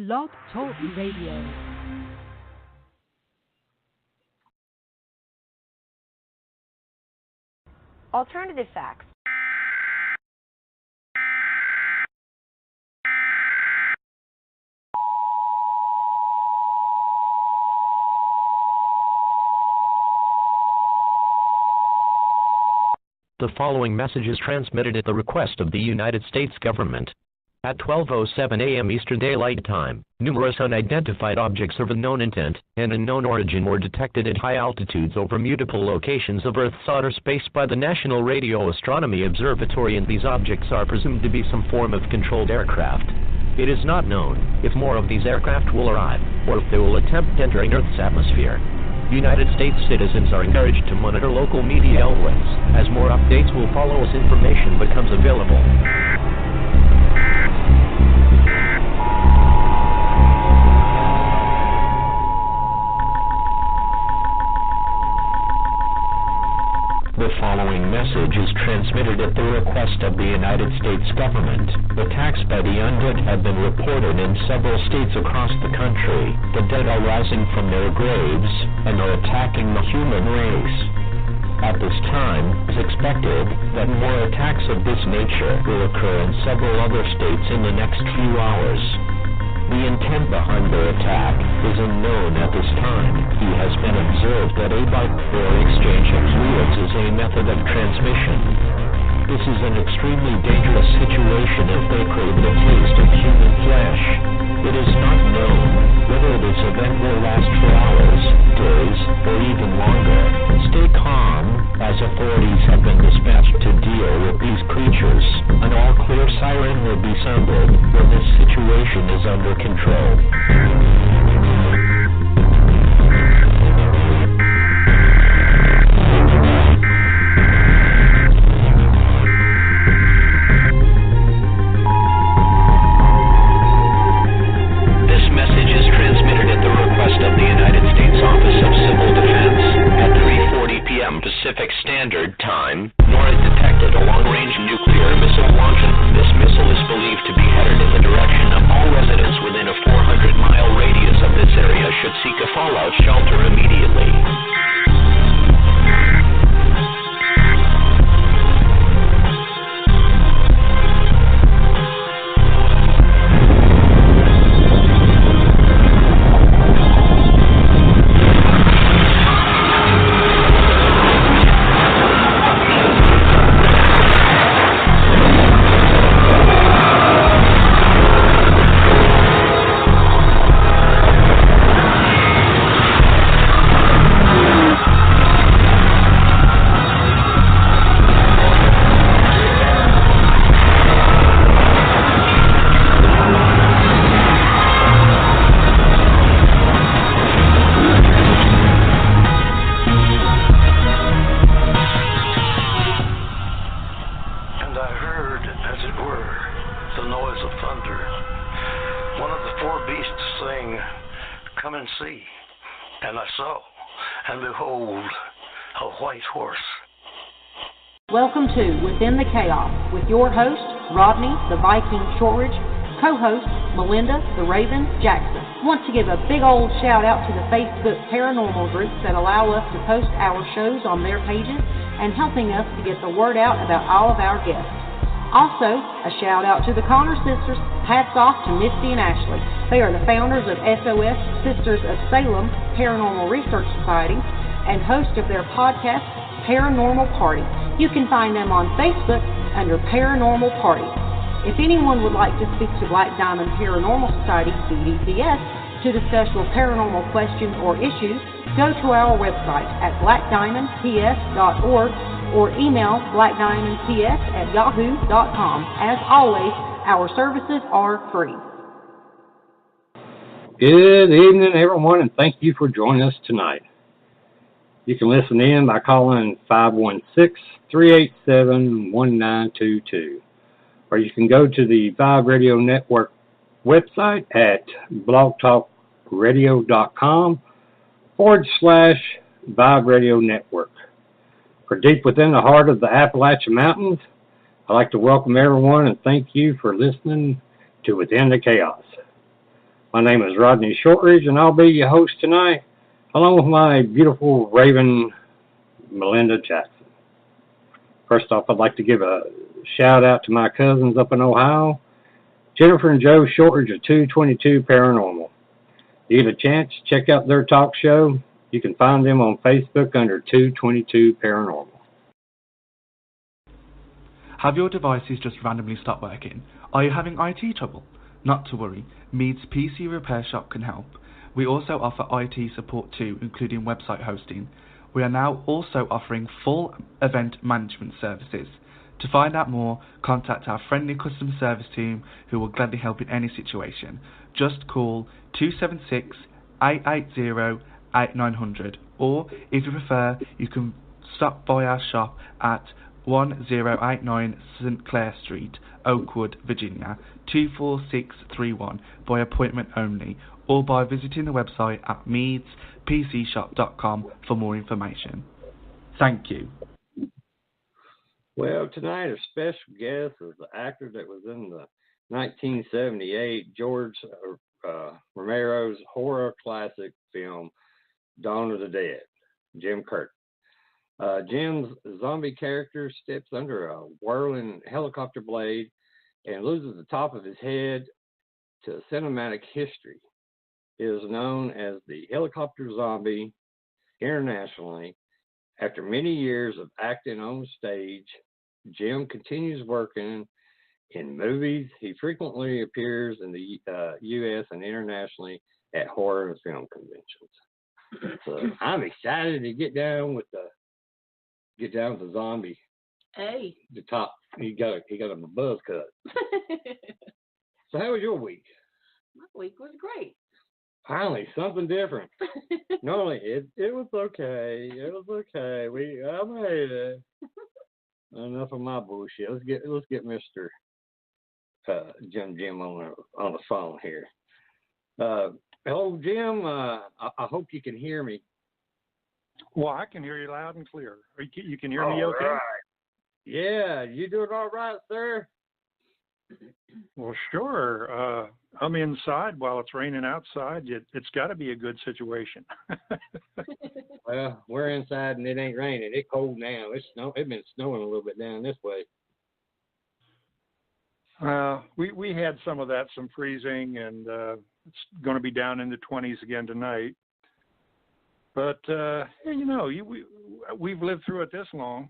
Blog Talk Radio. Alternative facts. The following message is transmitted at the request of the United States government. At 12:07 a.m. Eastern Daylight Time, numerous unidentified objects of unknown intent and unknown origin were detected at high altitudes over multiple locations of Earth's outer space by the National Radio Astronomy Observatory, and these objects are presumed to be some form of controlled aircraft. It is not known if more of these aircraft will arrive, or if they will attempt entering Earth's atmosphere. United States citizens are encouraged to monitor local media outlets, as more updates will follow as information becomes available. The following message is transmitted at the request of the United States government. Attacks by the undead have been reported in several states across the country. The dead are rising from their graves and are attacking the human race. At this time, it is expected that more attacks of this nature will occur in several other states in the next few hours. The intent behind their attack is unknown at this time. He has been observed that a byte or exchange of fluids is a method of transmission. This is an extremely dangerous situation if they crave the taste of human flesh. It is not known whether this event will last for hours, days, or even longer. Stay calm, as authorities have been dispatched to deal with these creatures. An all-clear siren will be sounded when this situation is under control. Pacific Standard Time, nor is detected a long-range nuclear missile launch. This missile is believed to be headed in the direction of all residents within a 400-mile radius of this area should seek a fallout shelter immediately. Welcome to Within the Chaos with your host, Rodney the Viking Shortridge, co-host, Melinda the Raven Jackson. Want to give a big old shout out to the Facebook paranormal groups that allow us to post our shows on their pages and helping us to get the word out about all of our guests. Also, a shout out to the Connor sisters. Hats off to Misty and Ashley. They are the founders of SOS Sisters of Salem Paranormal Research Society and host of their podcast, Paranormal Party. You can find them on Facebook under Paranormal Party. If anyone would like to speak to Black Diamond Paranormal Society, BDPS, to discuss your paranormal questions or issues, go to our website at blackdiamondps.org or email blackdiamondps@yahoo.com. As always, our services are free. Good evening, everyone, and thank you for joining us tonight. You can listen in by calling 516-387-1922, or you can go to the Vibe Radio Network website at blogtalkradio.com/Vibe Radio Network. For deep within the heart of the Appalachian Mountains, I'd like to welcome everyone and thank you for listening to Within the Chaos. My name is Rodney Shortridge, and I'll be your host tonight, along with my beautiful Raven, Melinda Jackson. First off, I'd like to give a shout-out to my cousins up in Ohio, Jennifer and Joe Shortridge of 222 Paranormal. If you get a chance, check out their talk show. You can find them on Facebook under 222 Paranormal. Have your devices just randomly stopped working? Are you having IT trouble? Not to worry, Mead's PC Repair Shop can help. We also offer IT support too, including website hosting. We are now also offering full event management services. To find out more, contact our friendly customer service team who will gladly help in any situation. Just call 276-880-8900, or if you prefer, you can stop by our shop at 1089 St. Clair Street, Oakwood, Virginia, 24631 by appointment only, or by visiting the website at meadspcshop.com for more information. Thank you. Well, tonight our special guest is the actor that was in the 1978 George Romero's horror classic film Dawn of the Dead, Jim Krut. Jim's zombie character steps under a whirling helicopter blade and loses the top of his head to cinematic history. He is known as the helicopter zombie internationally. After many years of acting on stage, Jim continues working in movies. He frequently appears in the U.S. and internationally at horror and film conventions. So I'm excited to get down with the zombie. Hey. The top. He got a buzz cut. So how was your week? My week was great. Finally, something different. Normally, it was okay. It was okay. I made it. Enough of my bullshit. Let's get Mr. Jim on the phone here. Hello, Jim. I hope you can hear me. Well, I can hear you loud and clear. You can hear me okay? Right. Yeah, you doing all right, sir? Well, sure. I'm inside while it's raining outside. It's got to be a good situation. Well, we're inside and it ain't raining. It's cold now. It's been snowing a little bit down this way. We had some freezing, and it's going to be down in the 20s again tonight. But we've lived through it this long.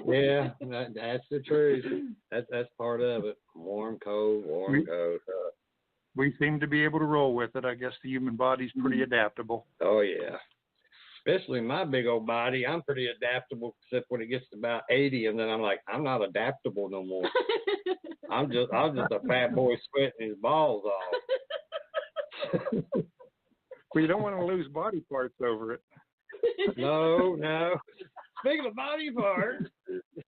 Yeah, that's the truth. That's part of it. Warm, cold. We seem to be able to roll with it. I guess the human body's pretty adaptable. Oh yeah, especially my big old body. I'm pretty adaptable, except when it gets to about 80, and then I'm like, I'm not adaptable no more. I'm just a fat boy sweating his balls off. Well, you don't want to lose body parts over it. No. Speaking of body parts,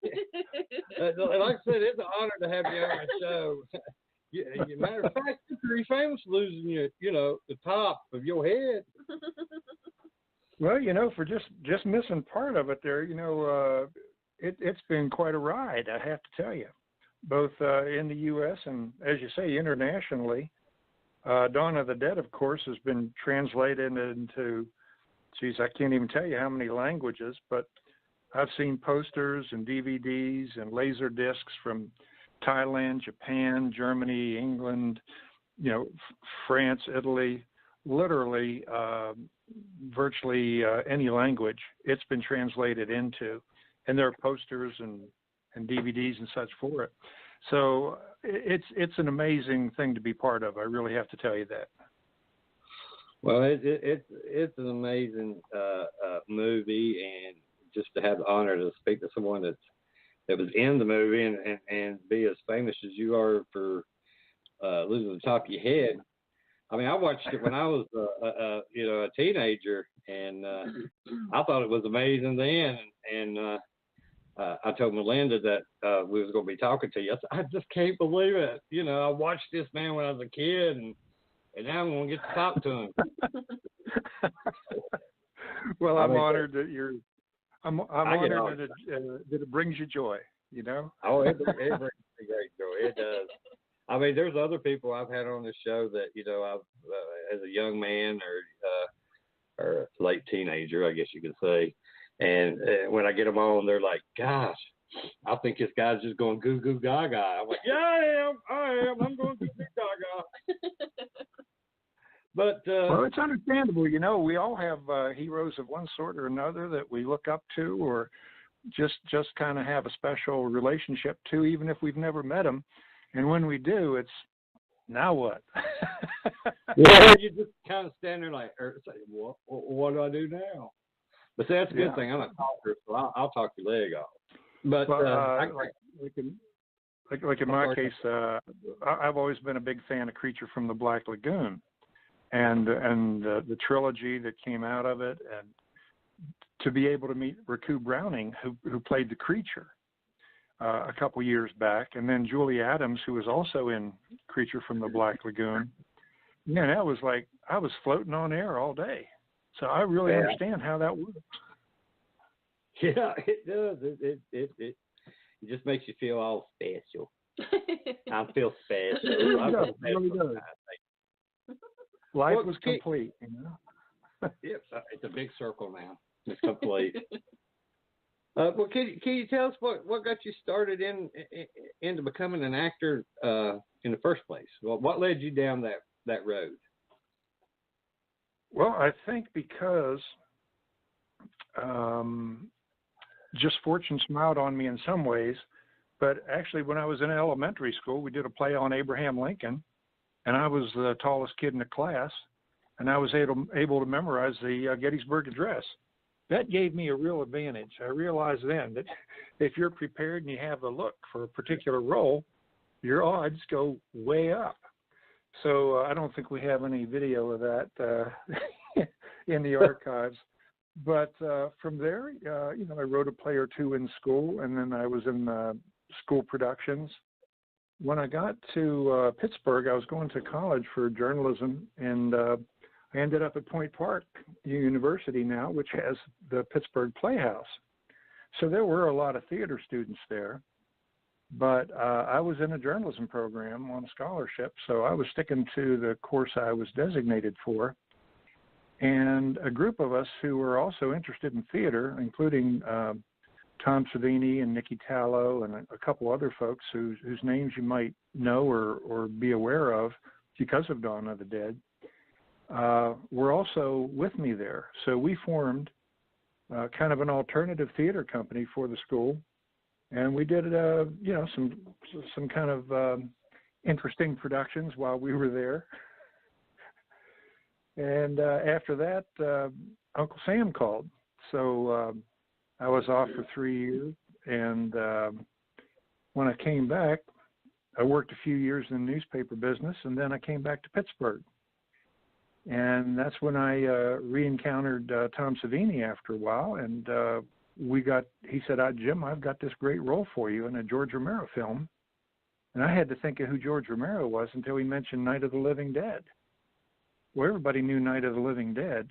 like I said, it's an honor to have you on the show. Matter of fact, you're pretty famous losing the top of your head. Well, for just missing part of it there, it's been quite a ride, I have to tell you, both in the U.S. and, as you say, internationally. Dawn of the Dead, of course, has been translated into, I can't even tell you how many languages, but I've seen posters and DVDs and laser discs from Thailand, Japan, Germany, England, France, Italy, literally virtually any language it's been translated into. And there are posters and DVDs and such for it. So it's an amazing thing to be part of. I really have to tell you that. Well, it's an amazing movie, and just to have the honor to speak to someone that was in the movie and be as famous as you are for losing the top of your head. I mean, I watched it when I was a teenager, and I thought it was amazing then. And I told Melinda that we was going to be talking to you. I said, I just can't believe it. I watched this man when I was a kid, and now I'm going to get to talk to him. Well, I'm honored that you're. I'm honored that it brings you joy. Oh, it brings me great joy. It does. I mean, there's other people I've had on the show that I've as a young man or late teenager, I guess you could say, and when I get them on, they're like, "Gosh, I think this guy's just going goo goo gaga." I'm like, "Yeah, I am. I'm going goo goo gaga." But well, it's understandable. We all have heroes of one sort or another that we look up to, or just kind of have a special relationship to, even if we've never met them. And when we do, it's now what? Yeah, you just kind of stand there like, say, what do I do now? But see, that's a good thing. I'm a talker, so I'll talk your leg off. But like in my case, I've always been a big fan of Creature from the Black Lagoon, and the trilogy that came out of it, and to be able to meet Raku Browning, who played the Creature a couple years back, and then Julie Adams, who was also in Creature from the Black Lagoon. Yeah, that was like I was floating on air all day. So I really understand how that works. Yeah, it does. It just makes you feel all special. I feel special. It really does. Life was complete, Yep, it's a big circle now. It's complete. Well, can you tell us what got you started into becoming an actor in the first place? Well, what led you down that road? Well, I think because just fortune smiled on me in some ways, but actually when I was in elementary school, we did a play on Abraham Lincoln, and I was the tallest kid in the class, and I was able to memorize the Gettysburg Address. That gave me a real advantage. I realized then that if you're prepared and you have a look for a particular role, your odds go way up. So I don't think we have any video of that in the archives. But from there, I wrote a play or two in school, and then I was in school productions. When I got to Pittsburgh, I was going to college for journalism, and I ended up at Point Park University now, which has the Pittsburgh Playhouse. So there were a lot of theater students there. But I was in a journalism program on a scholarship, so I was sticking to the course I was designated for. And a group of us who were also interested in theater, including Tom Savini and Nikki Tallow and a couple other folks whose names you might know or be aware of because of Dawn of the Dead, were also with me there. So we formed kind of an alternative theater company for the school. And we did, some kind of interesting productions while we were there. And after that, Uncle Sam called. So I was off for 3 years. And when I came back, I worked a few years in the newspaper business, and then I came back to Pittsburgh. And that's when I re-encountered Tom Savini after a while, and he said, Jim, I've got this great role for you in a George Romero film. And I had to think of who George Romero was until he mentioned Night of the Living Dead. Well, everybody knew Night of the Living Dead.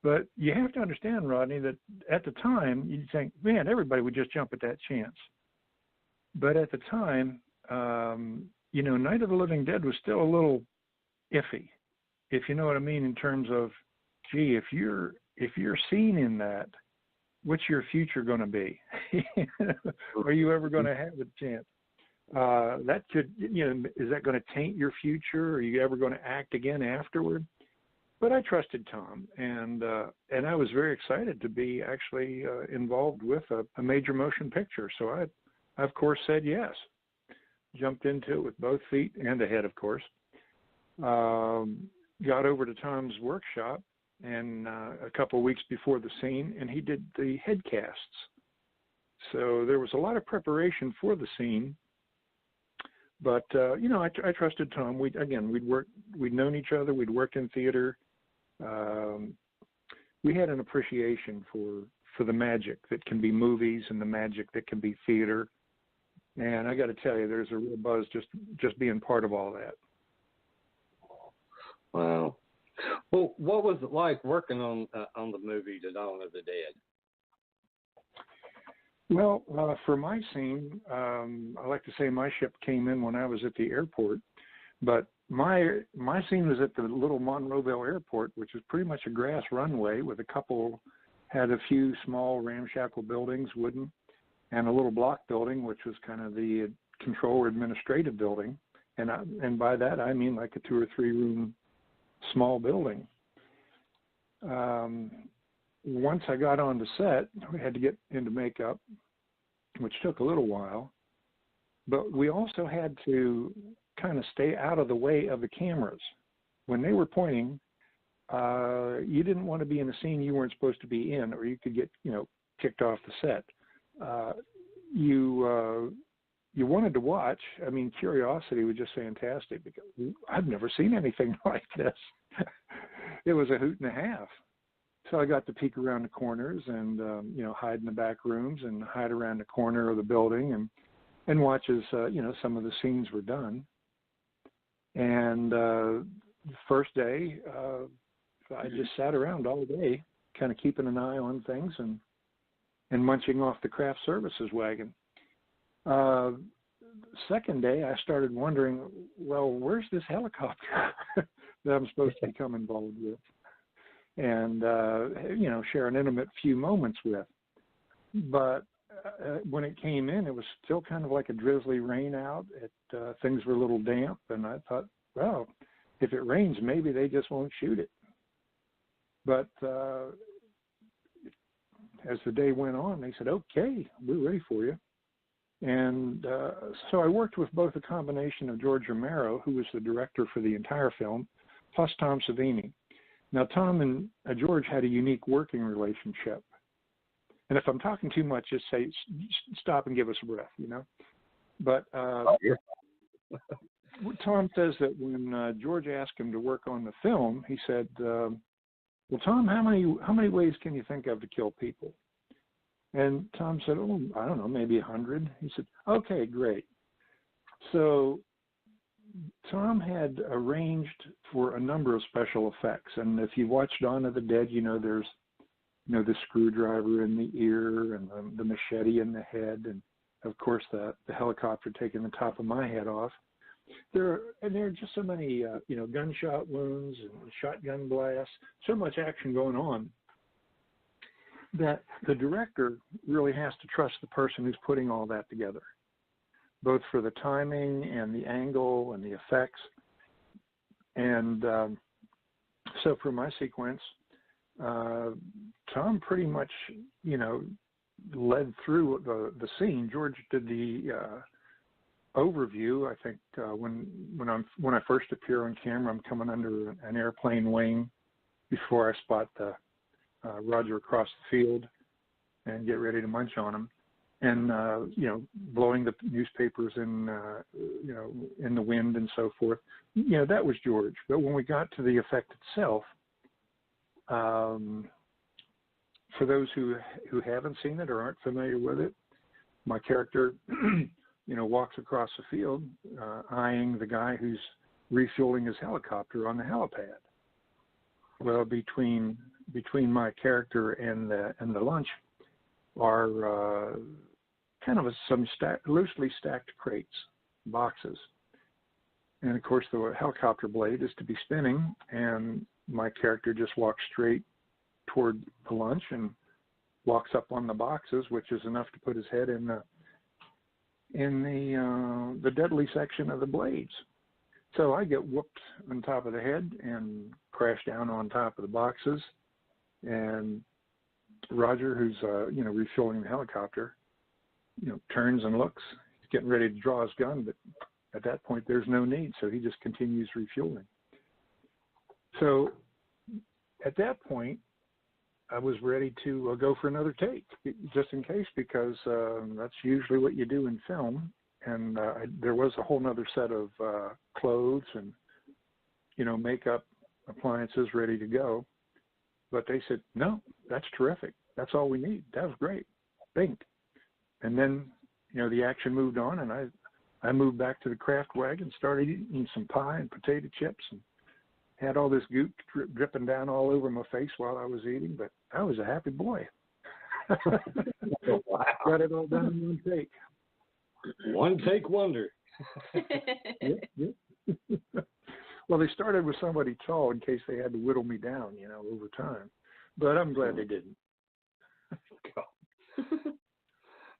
But you have to understand, Rodney, that at the time, you'd think, man, everybody would just jump at that chance. But at the time, Night of the Living Dead was still a little iffy, if you know what I mean, in terms of, gee, if you're seen in that, what's your future going to be? Are you ever going to have a chance? That could, is that going to taint your future? Are you ever going to act again afterward? But I trusted Tom, and I was very excited to be actually involved with a major motion picture. So I, of course, said yes. Jumped into it with both feet and a head, of course. Got over to Tom's workshop, and a couple of weeks before the scene, and he did the head casts. So there was a lot of preparation for the scene, but I trusted Tom. We'd known each other, we'd worked in theater. We had an appreciation for the magic that can be movies and the magic that can be theater. And I got to tell you, there's a real buzz just being part of all that. Wow. Well, what was it like working on the movie The Dawn of the Dead? Well, for my scene, I like to say my ship came in when I was at the airport, but my scene was at the little Monroeville Airport, which is pretty much a grass runway with had a few small ramshackle buildings, wooden, and a little block building, which was kind of the control or administrative building, and by that I mean like a 2 or 3 room small building. Once I got on the set, we had to get into makeup, which took a little while, but we also had to kind of stay out of the way of the cameras. When they were pointing, you didn't want to be in a scene you weren't supposed to be in, or you could get, kicked off the set. You wanted to watch. I mean, curiosity was just fantastic because I've never seen anything like this. It was a hoot and a half. So I got to peek around the corners and, hide in the back rooms and hide around the corner of the building and watch as, some of the scenes were done. And the first day, I just sat around all day, kind of keeping an eye on things and munching off the craft services wagon. Second day, I started wondering, well, where's this helicopter that I'm supposed to become involved with? And, share an intimate few moments with. But when it came in, it was still kind of like a drizzly rain out. Things were a little damp, and I thought, well, if it rains, maybe they just won't shoot it. But as the day went on, they said, okay, we're ready for you. And so I worked with both a combination of George Romero, who was the director for the entire film, plus Tom Savini. Now, Tom and George had a unique working relationship. And if I'm talking too much, just say, stop and give us a breath, But Tom says that when George asked him to work on the film, he said, well, Tom, how many ways can you think of to kill people? And Tom said, oh, I don't know, maybe 100. He said, okay, great. So Tom had arranged for a number of special effects, and if you watch Dawn of the Dead, there's the screwdriver in the ear and the machete in the head, and of course the helicopter taking the top of my head off. There are just so many gunshot wounds and shotgun blasts, so much action going on that the director really has to trust the person who's putting all that together, both for the timing and the angle and the effects. And so for my sequence, Tom pretty much, led through the scene. George did the overview. I think when I first appear on camera, I'm coming under an airplane wing before I spot the Roger across the field and get ready to munch on him. And, blowing the newspapers in the wind and so forth. That was George. But when we got to the effect itself, for those who haven't seen it or aren't familiar with it, my character, walks across the field, eyeing the guy who's refueling his helicopter on the helipad. Well, between my character and the lunch are kind of some loosely stacked crates, boxes. And of course the helicopter blade is to be spinning, and my character just walks straight toward the lunch and walks up on the boxes, which is enough to put his head in the deadly section of the blades. So I get whooped on top of the head and crash down on top of the boxes. And Roger, who's refueling the helicopter, turns and looks. He's getting ready to draw his gun, but at that point there's no need, so he just continues refueling. So at that point, I was ready to go for another take, just in case, because that's usually what you do in film. And there was a whole nother set of clothes and, makeup appliances ready to go. But they said, no, that's terrific. That's all we need. That was great. Think. And then, the action moved on, and I moved back to the craft wagon, started eating some pie and potato chips, and had all this goop dripping down all over my face while I was eating. But I was a happy boy. Wow. Got it all done in one take. One take wonder. Yep. Well, they started with somebody tall in case they had to whittle me down, over time. But I'm glad they didn't.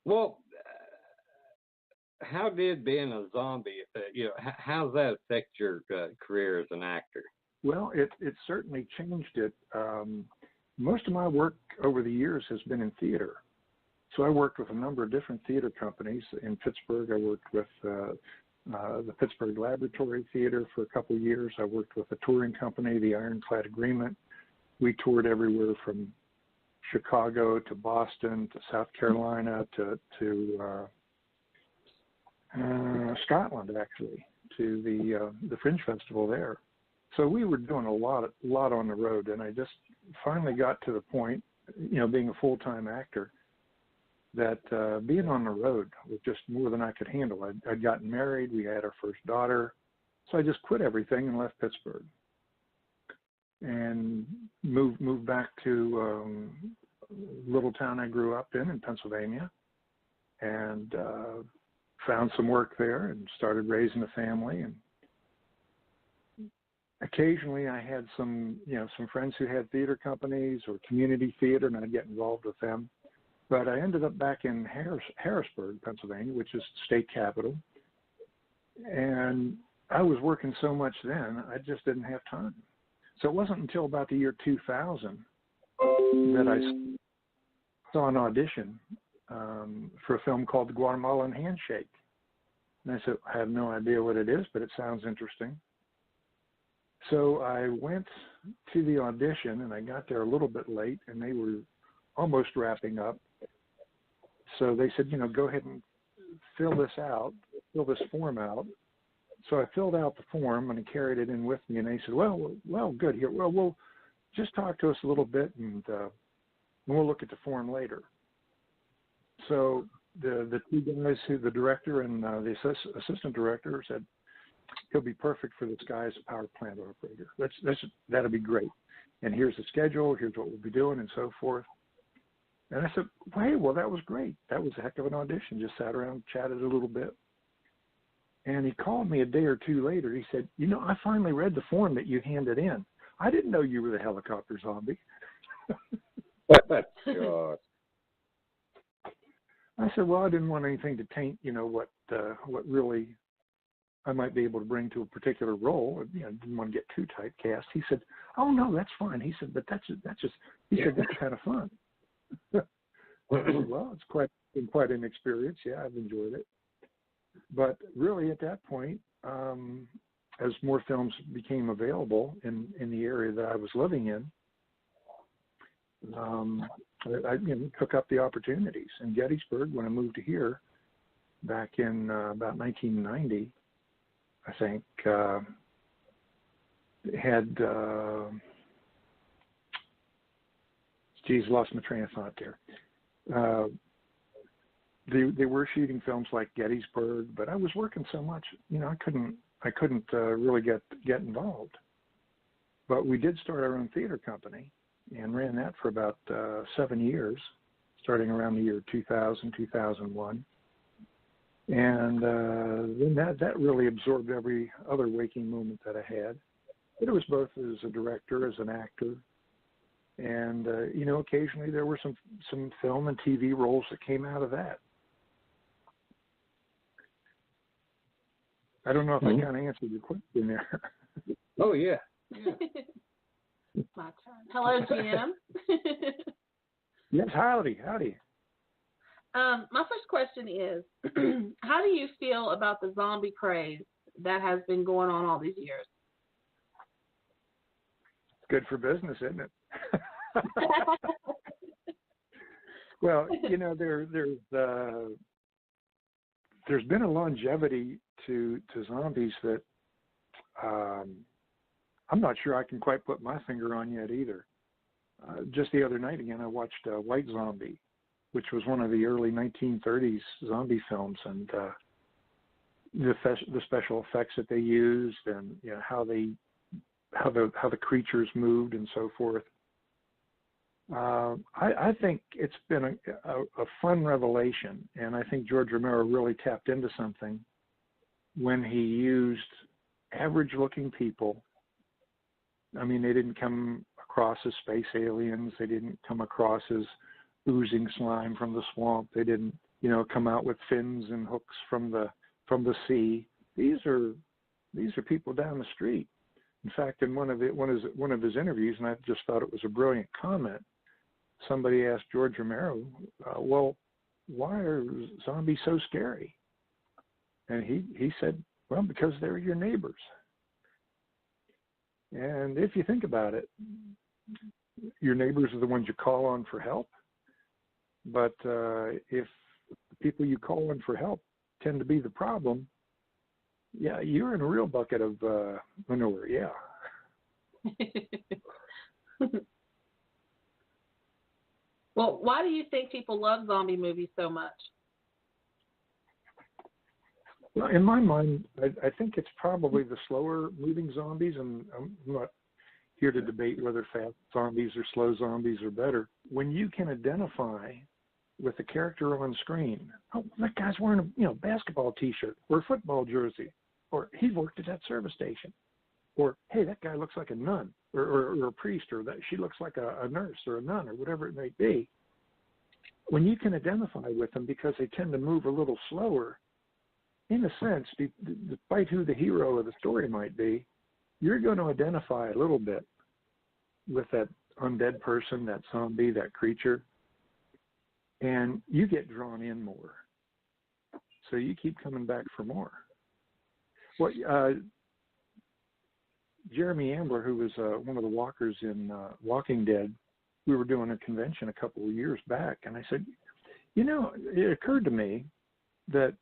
Well, how did being a zombie affect, how's that affect your career as an actor? Well, it certainly changed it. Most of my work over the years has been in theater. So I worked with a number of different theater companies. In Pittsburgh, I worked with the Pittsburgh Laboratory Theater for a couple of years. I worked with a touring company, the Ironclad Agreement. We toured everywhere from Chicago to Boston to South Carolina to Scotland, actually, to the Fringe Festival there. So we were doing a lot on the road, and I just finally got to the point, being a full-time actor, that being on the road was just more than I could handle. I'd gotten married, we had our first daughter, so I just quit everything and left Pittsburgh and moved back to a little town I grew up in Pennsylvania, and found some work there and started raising a family. And occasionally I had some friends who had theater companies or community theater, and I'd get involved with them. But I ended up back in Harrisburg, Pennsylvania, which is the state capital. And I was working so much then, I just didn't have time. So it wasn't until about the year 2000 that I saw an audition for a film called The Guatemalan Handshake. And I said, I have no idea what it is, but it sounds interesting. So I went to the audition, and I got there a little bit late, and they were almost wrapping up. So they said, go ahead and fill this form out. So I filled out the form and I carried it in with me, and they said, well, good. Here, well, we'll just talk to us a little bit, and we'll look at the form later. So the two guys, the director and the assistant director, said, he'll be perfect for this guy as a power plant operator. That'll be great. And here's the schedule. Here's what we'll be doing, and so forth. And I said, hey, well, that was great. That was a heck of an audition. Just sat around, chatted a little bit. And he called me a day or two later. He said, I finally read the form that you handed in. I didn't know you were the helicopter zombie. God. I said, well, I didn't want anything to taint, what really I might be able to bring to a particular role. Didn't want to get too typecast. He said, oh, no, that's fine. He said, but that's kind of fun. Well, it's been quite an experience. Yeah, I've enjoyed it. But really, at that point, as more films became available in the area that I was living in, I took up the opportunities. In Gettysburg, when I moved to here, back in about 1990, I think, had lost my train of thought there. They were shooting films like Gettysburg, but I was working so much, I couldn't really get involved. But we did start our own theater company and ran that for about 7 years, starting around the year 2000, 2001. And then that really absorbed every other waking moment that I had. But it was both as a director, as an actor. And, occasionally there were some film and TV roles that came out of that. I don't know if I kind of answered your question there. Oh, yeah. My turn. Hello, Jim. Yes, howdy. My first question is, how do you feel about the zombie craze that has been going on all these years? It's good for business, isn't it? Well, there's been a longevity to zombies that I'm not sure I can quite put my finger on yet either. Just the other night again, I watched White Zombie, which was one of the early 1930s zombie films, and the special effects that they used, and how the creatures moved and so forth. I think it's been a fun revelation, and I think George Romero really tapped into something when he used average-looking people. I mean, they didn't come across as space aliens. They didn't come across as oozing slime from the swamp. They didn't, come out with fins and hooks from the sea. These are people down the street. In fact, in one of his interviews, and I just thought it was a brilliant comment, somebody asked George Romero, well, why are zombies so scary? And he said, well, because they're your neighbors. And if you think about it, your neighbors are the ones you call on for help. But if the people you call on for help tend to be the problem, yeah, you're in a real bucket of manure, yeah. Well, why do you think people love zombie movies so much? Well, in my mind, I think it's probably the slower moving zombies, and I'm not here to debate whether fast zombies or slow zombies are better. When you can identify with the character on screen, oh, that guy's wearing a basketball T-shirt or a football jersey, or he worked at that service station, or hey, that guy looks like a nun or a priest, or that she looks like a nurse or a nun, or whatever it may be. When you can identify with them because they tend to move a little slower, in a sense, despite who the hero of the story might be, you're going to identify a little bit with that undead person, that zombie, that creature, and you get drawn in more. So you keep coming back for more. Well, Jeremy Ambler, who was one of the walkers in Walking Dead, we were doing a convention a couple of years back, and I said, it occurred to me that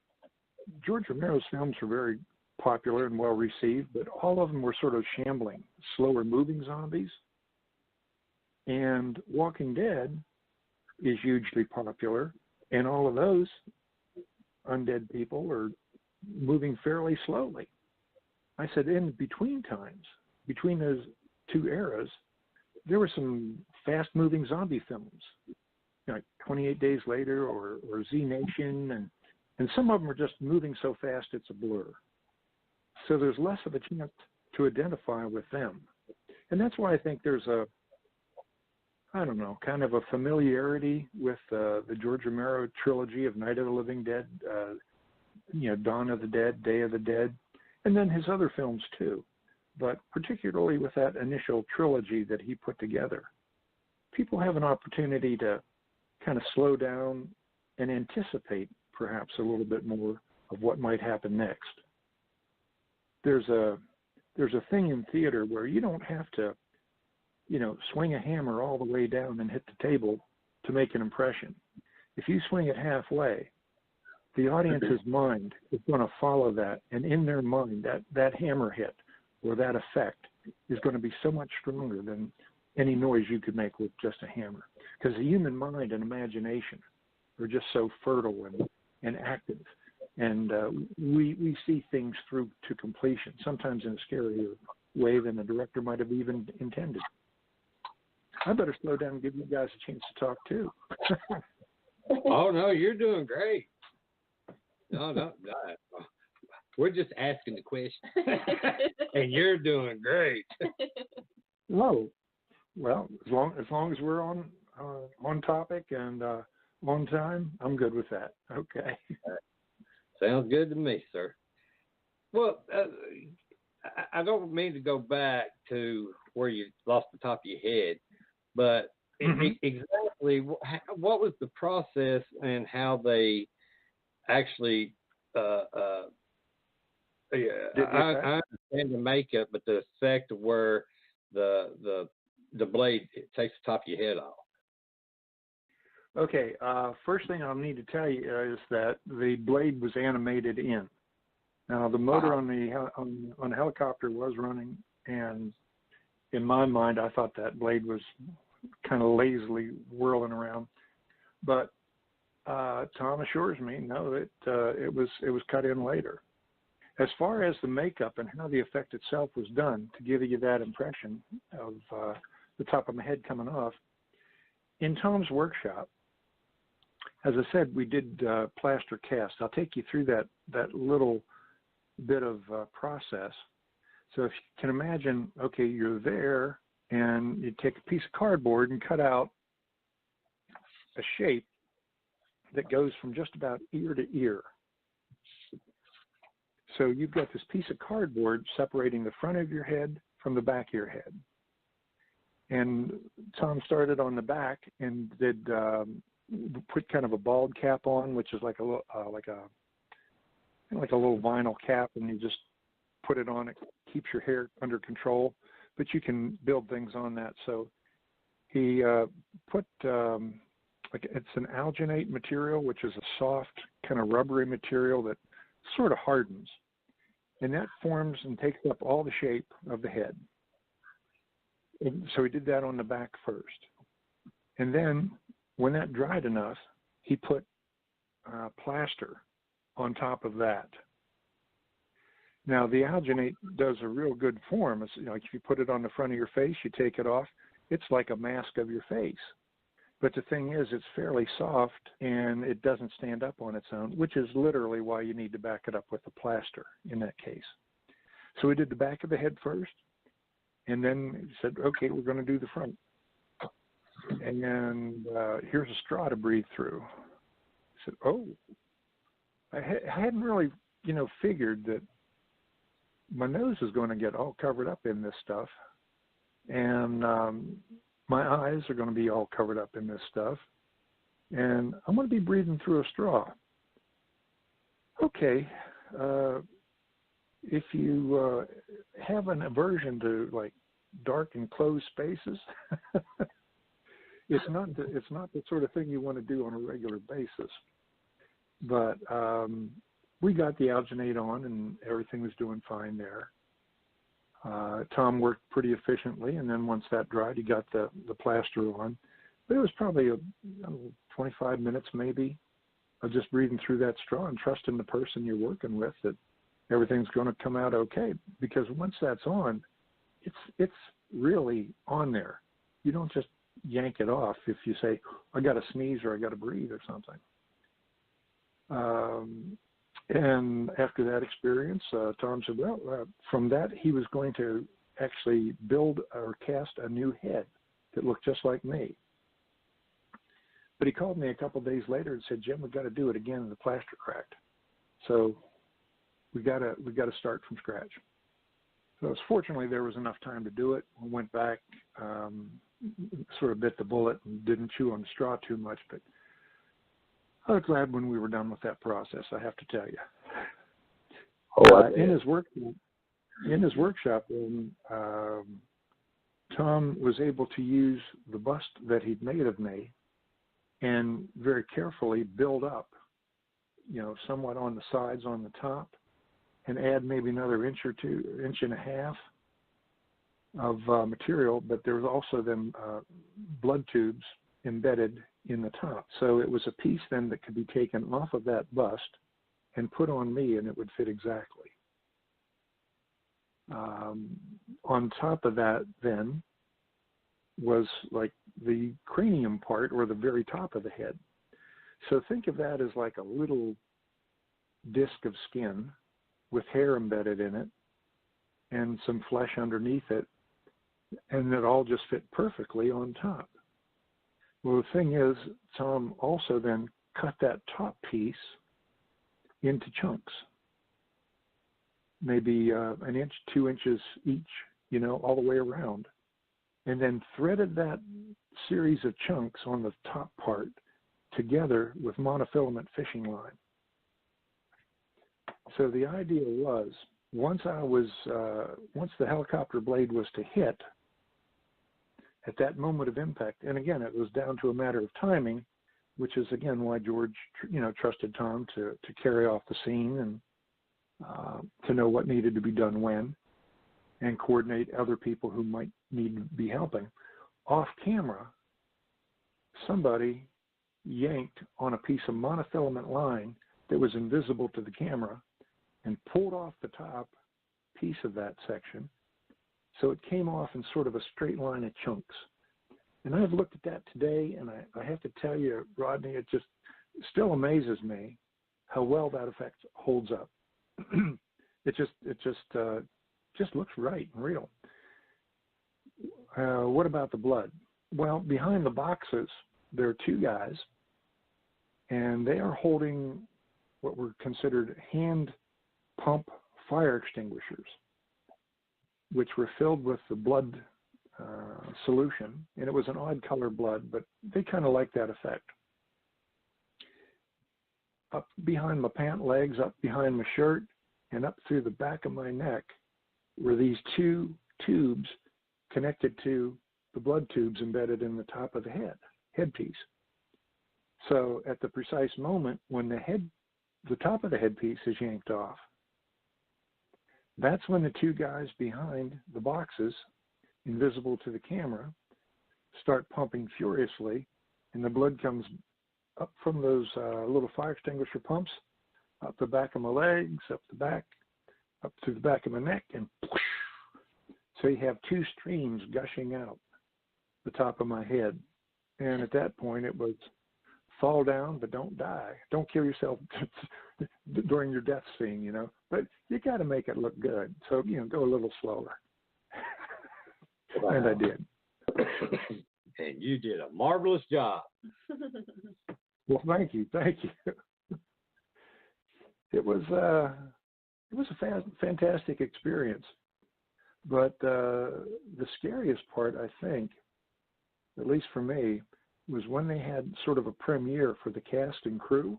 George Romero's films were very popular and well received, but all of them were sort of shambling, slower moving zombies. And Walking Dead is hugely popular, and all of those undead people are moving fairly slowly. I said, in between times, between those two eras, there were some fast-moving zombie films, like 28 Days Later or Z Nation, and some of them are just moving so fast it's a blur. So there's less of a chance to identify with them. And that's why I think there's kind of a familiarity with the George Romero trilogy of Night of the Living Dead, Dawn of the Dead, Day of the Dead, and then his other films too. But particularly with that initial trilogy that he put together, people have an opportunity to kind of slow down and anticipate perhaps a little bit more of what might happen next. There's a thing in theater where you don't have to, swing a hammer all the way down and hit the table to make an impression. If you swing it halfway, the audience's mind is going to follow that, and in their mind, that hammer hit or that effect is going to be so much stronger than any noise you could make with just a hammer. Because the human mind and imagination are just so fertile and active, and we see things through to completion, sometimes in a scarier way than the director might have even intended. I better slow down and give you guys a chance to talk too. Oh no, you're doing great. No. We're just asking the question, and you're doing great. No, well, as long as we're on topic and on time, I'm good with that. Okay. Sounds good to me, sir. Well, I don't mean to go back to where you lost the top of your head, but exactly what was the process and how they actually I understand the makeup, but the effect of where the blade takes the top of your head off. Okay, first thing I'll need to tell you is that the blade was animated in. Now the motor on the helicopter was running, and in my mind I thought that blade was kind of lazily whirling around, but Tom assures me no, it was cut in later. As far as the makeup and how the effect itself was done to give you that impression of the top of my head coming off, in Tom's workshop, as I said, we did plaster cast. I'll take you through that little bit of process. So if you can imagine, okay, you're there, and you take a piece of cardboard and cut out a shape that goes from just about ear to ear. So you've got this piece of cardboard separating the front of your head from the back of your head. And Tom started on the back and did put kind of a bald cap on, which is like a little vinyl cap, and you just put it on. It keeps your hair under control, but you can build things on that. So he put it's an alginate material, which is a soft kind of rubbery material that sort of hardens, and that forms and takes up all the shape of the head. And so he did that on the back first, and then when that dried enough, he put plaster on top of that. Now, the alginate does a real good form. It's, if you put it on the front of your face, you take it off, it's like a mask of your face. But the thing is, it's fairly soft, and it doesn't stand up on its own, which is literally why you need to back it up with the plaster in that case. So we did the back of the head first, and then he said, okay, we're going to do the front. And here's a straw to breathe through. I said, oh, I hadn't really, figured that my nose is going to get all covered up in this stuff, and my eyes are going to be all covered up in this stuff, and I'm going to be breathing through a straw. Okay, if you have an aversion to like dark and closed spaces, it's not the sort of thing you want to do on a regular basis. But we got the alginate on, and everything was doing fine there. Tom worked pretty efficiently, and then once that dried, he got the plaster on. But it was probably 25 minutes maybe of just breathing through that straw and trusting the person you're working with that everything's going to come out okay. Because once that's on, it's really on there. You don't just yank it off if you say, I got to sneeze or I got to breathe or something. And after that experience, Tom said, well, from that, he was going to actually build or cast a new head that looked just like me. But he called me a couple of days later and said, Jim, we've got to do it again, and the plaster cracked. So we got to start from scratch. So fortunately, there was enough time to do it. We went back, sort of bit the bullet and didn't chew on the straw too much, but I was glad when we were done with that process, I have to tell you. In his workshop, Tom was able to use the bust that he'd made of me and very carefully build up, somewhat on the sides, on the top, and add maybe another inch or two, inch and a half of material. But there was also then blood tubes embedded in the top. So it was a piece then that could be taken off of that bust and put on me, and it would fit exactly. On top of that then was like the cranium part, or the very top of the head. So think of that as like a little disc of skin with hair embedded in it and some flesh underneath it, and it all just fit perfectly on top. Well, the thing is, Tom also then cut that top piece into chunks, maybe an inch, 2 inches each, all the way around, and then threaded that series of chunks on the top part together with monofilament fishing line. So the idea was, once the helicopter blade was to hit, at that moment of impact, and again, it was down to a matter of timing, which is again why George, trusted Tom to carry off the scene and to know what needed to be done when, and coordinate other people who might need to be helping. Off camera, somebody yanked on a piece of monofilament line that was invisible to the camera and pulled off the top piece of that section. So it came off in sort of a straight line of chunks. And I've looked at that today, and I have to tell you, Rodney, it just still amazes me how well that effect holds up. It just looks right and real. What about the blood? Well, behind the boxes, there are two guys, and they are holding what were considered hand pump fire extinguishers, which were filled with the blood solution, and it was an odd color blood, but they kind of liked that effect. Up behind my pant legs, up behind my shirt, and up through the back of my neck were these two tubes connected to the blood tubes embedded in the top of the headpiece. So at the precise moment when the top of the headpiece is yanked off, that's when the two guys behind the boxes, invisible to the camera, start pumping furiously, and the blood comes up from those little fire extinguisher pumps, up the back of my legs, up to the back of my neck, and whoosh. So you have two streams gushing out the top of my head. And at that point, it was fall down, but don't die. Don't kill yourself during your death scene, But you got to make it look good. So, go a little slower. Wow. And I did. And you did a marvelous job. Well, thank you. It was a fantastic experience. But the scariest part, I think, at least for me, was when they had sort of a premiere for the cast and crew,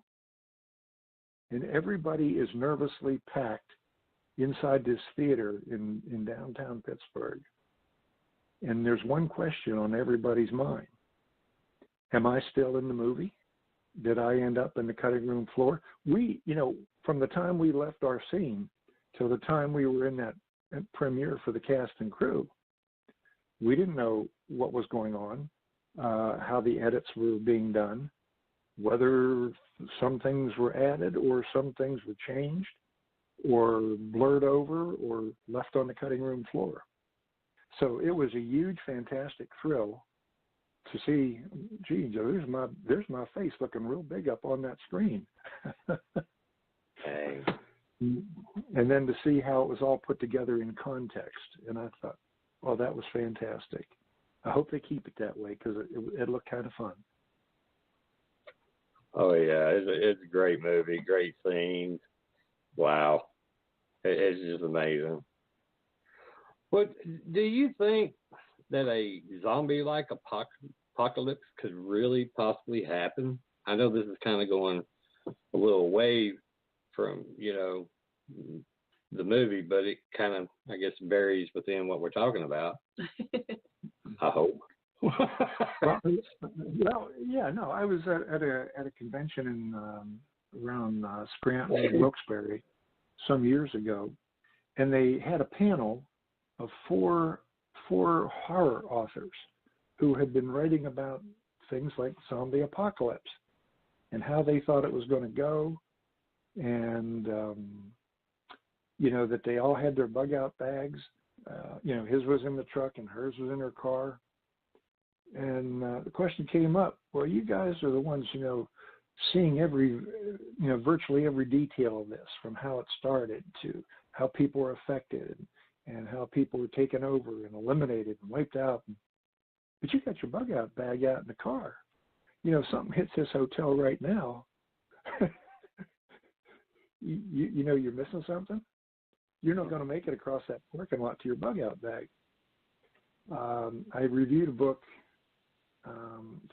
and everybody is nervously packed inside this theater in downtown Pittsburgh. And there's one question on everybody's mind. Am I still in the movie? Did I end up in the cutting room floor? We, from the time we left our scene till the time we were in that premiere for the cast and crew, we didn't know what was going on, how the edits were being done, whether some things were added or some things were changed or blurred over or left on the cutting room floor. So it was a huge, fantastic thrill to see, gee, there's my face looking real big up on that screen. Dang. And then to see how it was all put together in context. And I thought, oh, that was fantastic. I hope they keep it that way because it looked kind of fun. Oh, yeah. It's a great movie, great scenes. Wow. It's just amazing. But do you think that a zombie-like apocalypse could really possibly happen? I know this is kind of going a little away from, the movie, but it kind of, I guess, varies within what we're talking about. I hope. Well, yeah, no, I was at a convention in around Scranton and Wilkes-Barre some years ago, and they had a panel of four horror authors who had been writing about things like zombie apocalypse and how they thought it was going to go, and that they all had their bug-out bags. His was in the truck and hers was in her car. And the question came up, well, you guys are the ones, seeing virtually every detail of this, from how it started to how people were affected and how people were taken over and eliminated and wiped out. But you got your bug-out bag out in the car. If something hits this hotel right now, you're missing something. You're not going to make it across that parking lot to your bug-out bag. I reviewed a book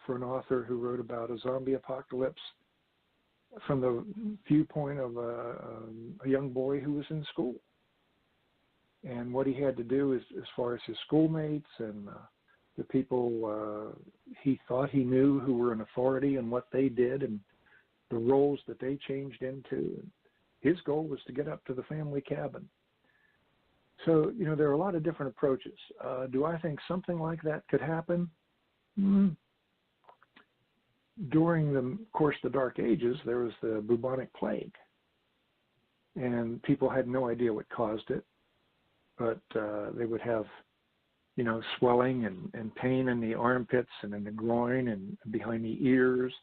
for an author who wrote about a zombie apocalypse from the viewpoint of a young boy who was in school. And what he had to do is, as far as his schoolmates and the people he thought he knew who were in authority and what they did and the roles that they changed into. And his goal was to get up to the family cabin. So, there are a lot of different approaches. Do I think something like that could happen? During the course of the Dark Ages, there was the bubonic plague. And people had no idea what caused it. But they would have, swelling and pain in the armpits and in the groin and behind the ears,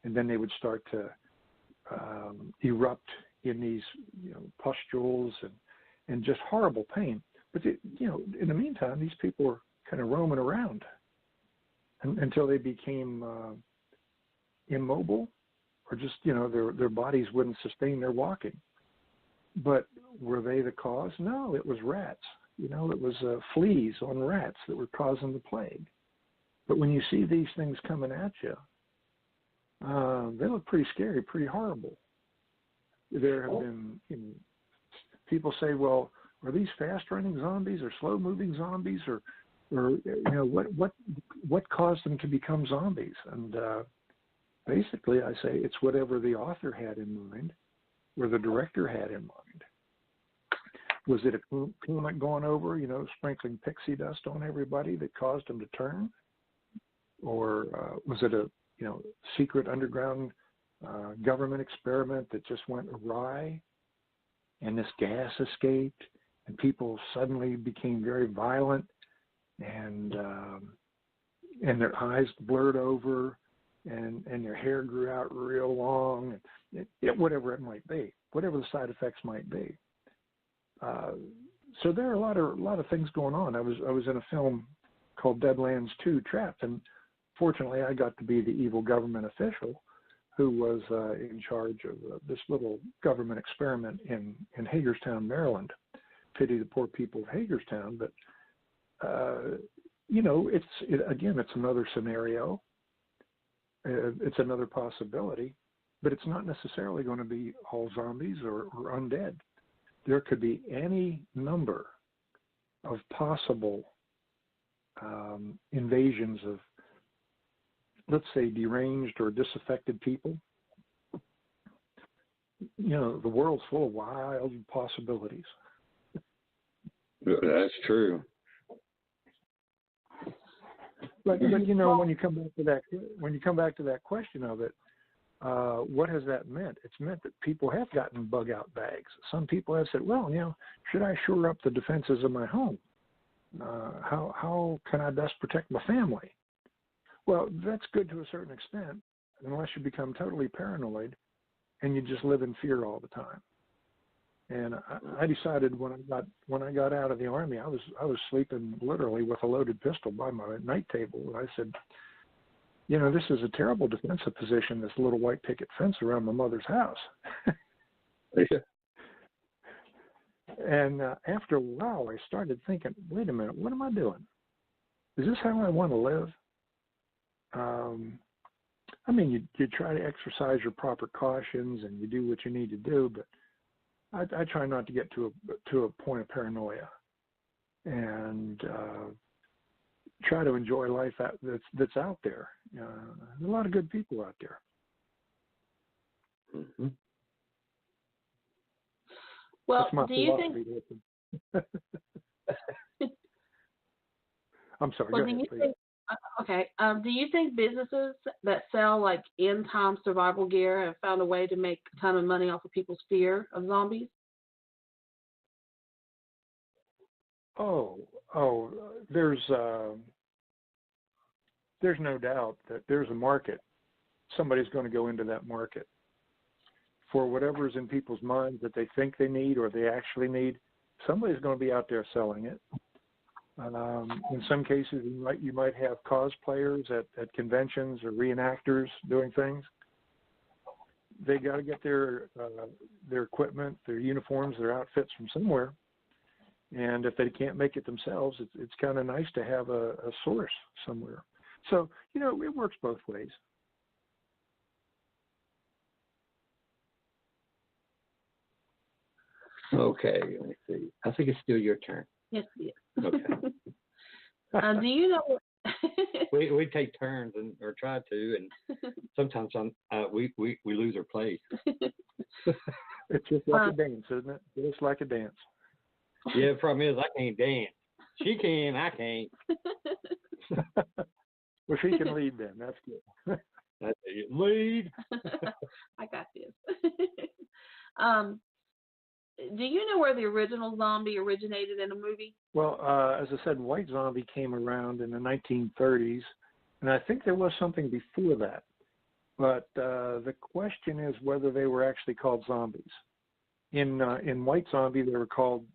and then they would start to erupt in these pustules and just horrible pain. But in the meantime, these people were kind of roaming around until they became immobile, or just their bodies wouldn't sustain their walking. But were they the cause? No, it was rats. It was fleas on rats that were causing the plague. But when you see these things coming at you, they look pretty scary, pretty horrible. There have been people say, well, are these fast-running zombies or slow-moving zombies, or what caused them to become zombies? And basically, I say it's whatever the author had in mind, or the director had in mind. Was it a comet going over, sprinkling pixie dust on everybody that caused them to turn? Or was it a, secret underground government experiment that just went awry, and this gas escaped, and people suddenly became very violent, and their eyes blurred over, and their hair grew out real long, and whatever it might be, whatever the side effects might be. So there are a lot of things going on. I was in a film called Deadlands 2, Trapped, and fortunately I got to be the evil government official who was in charge of this little government experiment in Hagerstown, Maryland. Pity the poor people of Hagerstown, but it's another scenario. It's another possibility, but it's not necessarily going to be all zombies or undead. There could be any number of possible invasions of, let's say, deranged or disaffected people. The world's full of wild possibilities. That's true. But when you come back to that question of it, what has that meant? It's meant that people have gotten bug out bags. Some people have said, well, should I shore up the defenses of my home? How can I best protect my family? Well, that's good to a certain extent, unless you become totally paranoid and you just live in fear all the time. And I decided when I got out of the Army, I was sleeping literally with a loaded pistol by my night table. And I said, this is a terrible defensive position, this little white picket fence around my mother's house. Yeah. And after a while, I started thinking, wait a minute, what am I doing? Is this how I want to live? You try to exercise your proper cautions and you do what you need to do, but I try not to get to a point of paranoia, and try to enjoy life that's out there. There's a lot of good people out there. Mm-hmm. Well, do you think? I'm sorry. Well, go ahead, please. Do you think businesses that sell like end-time survival gear have found a way to make a ton of money off of people's fear of zombies? There's no doubt that there's a market. Somebody's going to go into that market for whatever's in people's minds that they think they need or they actually need. Somebody's going to be out there selling it. In some cases, you might have cosplayers at conventions or reenactors doing things. They got to get their equipment, their uniforms, their outfits from somewhere. And if they can't make it themselves, it's kind of nice to have a source somewhere. So, it works both ways. Okay, let me see. I think it's still your turn. Yes, it is. Okay. Do you know? we take turns or try to, and sometimes we lose our place. It's just like a dance, isn't it? Just like a dance. Yeah, the problem is I can't dance. She can, I can't. Well, she can lead then. That's good. That's it. Lead. I got this. do you know where the original zombie originated in a movie? Well, as I said, White Zombie came around in the 1930s, and I think there was something before that. But the question is whether they were actually called zombies. In White Zombie, they were called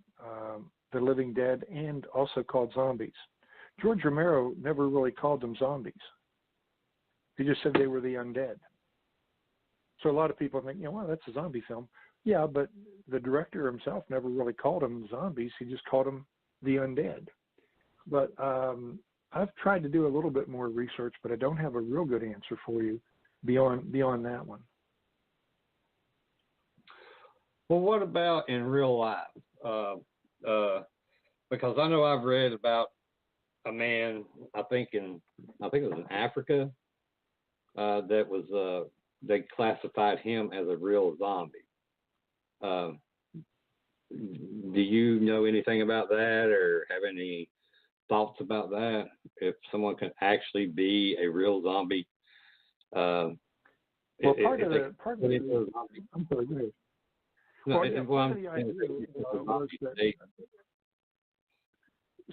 the Living Dead and also called zombies. George Romero never really called them zombies. He just said they were the undead. So a lot of people think, well, that's a zombie film. Yeah, but the director himself never really called them zombies. He just called them the undead. But I've tried to do a little bit more research, but I don't have a real good answer for you beyond that one. Well, what about in real life? Because I know I've read about a man, I think it was in Africa, that was they classified him as a real zombie. Do you know anything about that, or have any thoughts about that? If someone can actually be a real zombie? Well, part of the I'm sorry, go ahead. Part of the idea was that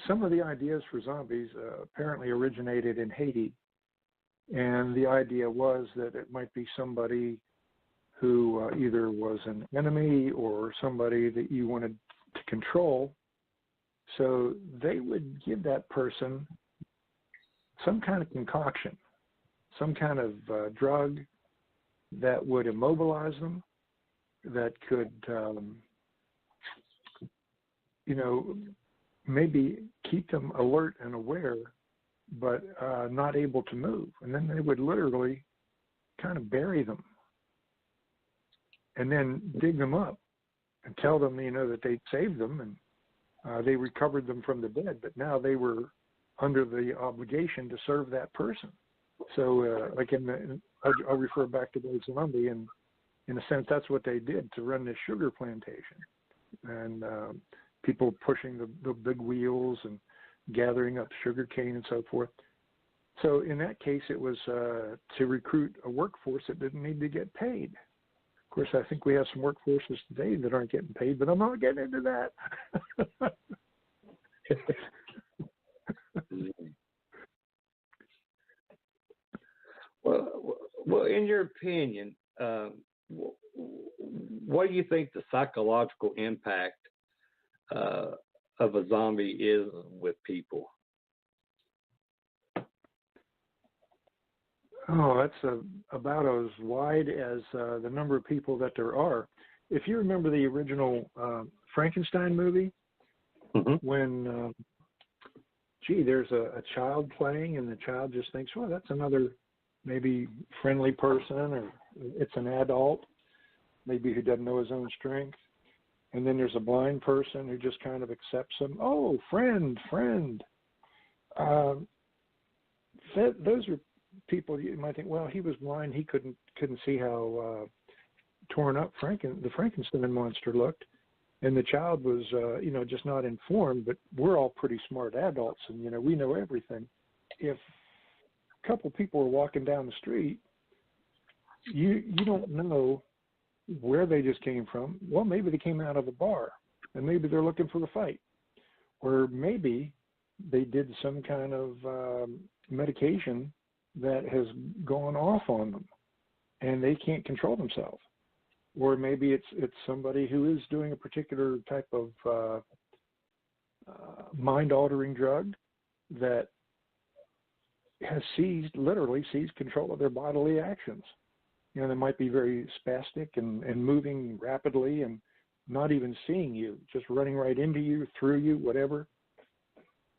some of the ideas for zombies apparently originated in Haiti, and the idea was that it might be somebody who either was an enemy or somebody that you wanted to control. So they would give that person some kind of concoction, some kind of drug that would immobilize them, that could, maybe keep them alert and aware, but not able to move. And then they would literally kind of bury them and then dig them up and tell them, that they'd saved them and they recovered them from the dead, but now they were under the obligation to serve that person. So like I'll refer back to White Zombie, and in a sense, that's what they did to run this sugar plantation. And people pushing the big wheels and gathering up sugar cane and so forth. So in that case, it was to recruit a workforce that didn't need to get paid. Of course, I think we have some workforces today that aren't getting paid, but I'm not getting into that. Well, in your opinion, what do you think the psychological impact of a zombie is with people? Oh, that's about as wide as the number of people that there are. If you remember the original Frankenstein movie, when, there's a child playing, and the child just thinks, well, that's another maybe friendly person, or it's an adult, maybe who doesn't know his own strength. And then there's a blind person who just kind of accepts him. Oh, friend. Those are people you might think, well, he was blind, he couldn't see how torn up the Frankenstein monster looked, and the child was just not informed. But we're all pretty smart adults, and we know everything. If a couple people are walking down the street, you don't know where they just came from. Well, maybe they came out of a bar, and maybe they're looking for a fight, or maybe they did some kind of medication that has gone off on them, and they can't control themselves. Or maybe it's somebody who is doing a particular type of mind-altering drug that has literally seized control of their bodily actions. They might be very spastic and moving rapidly and not even seeing you, just running right into you, through you, whatever.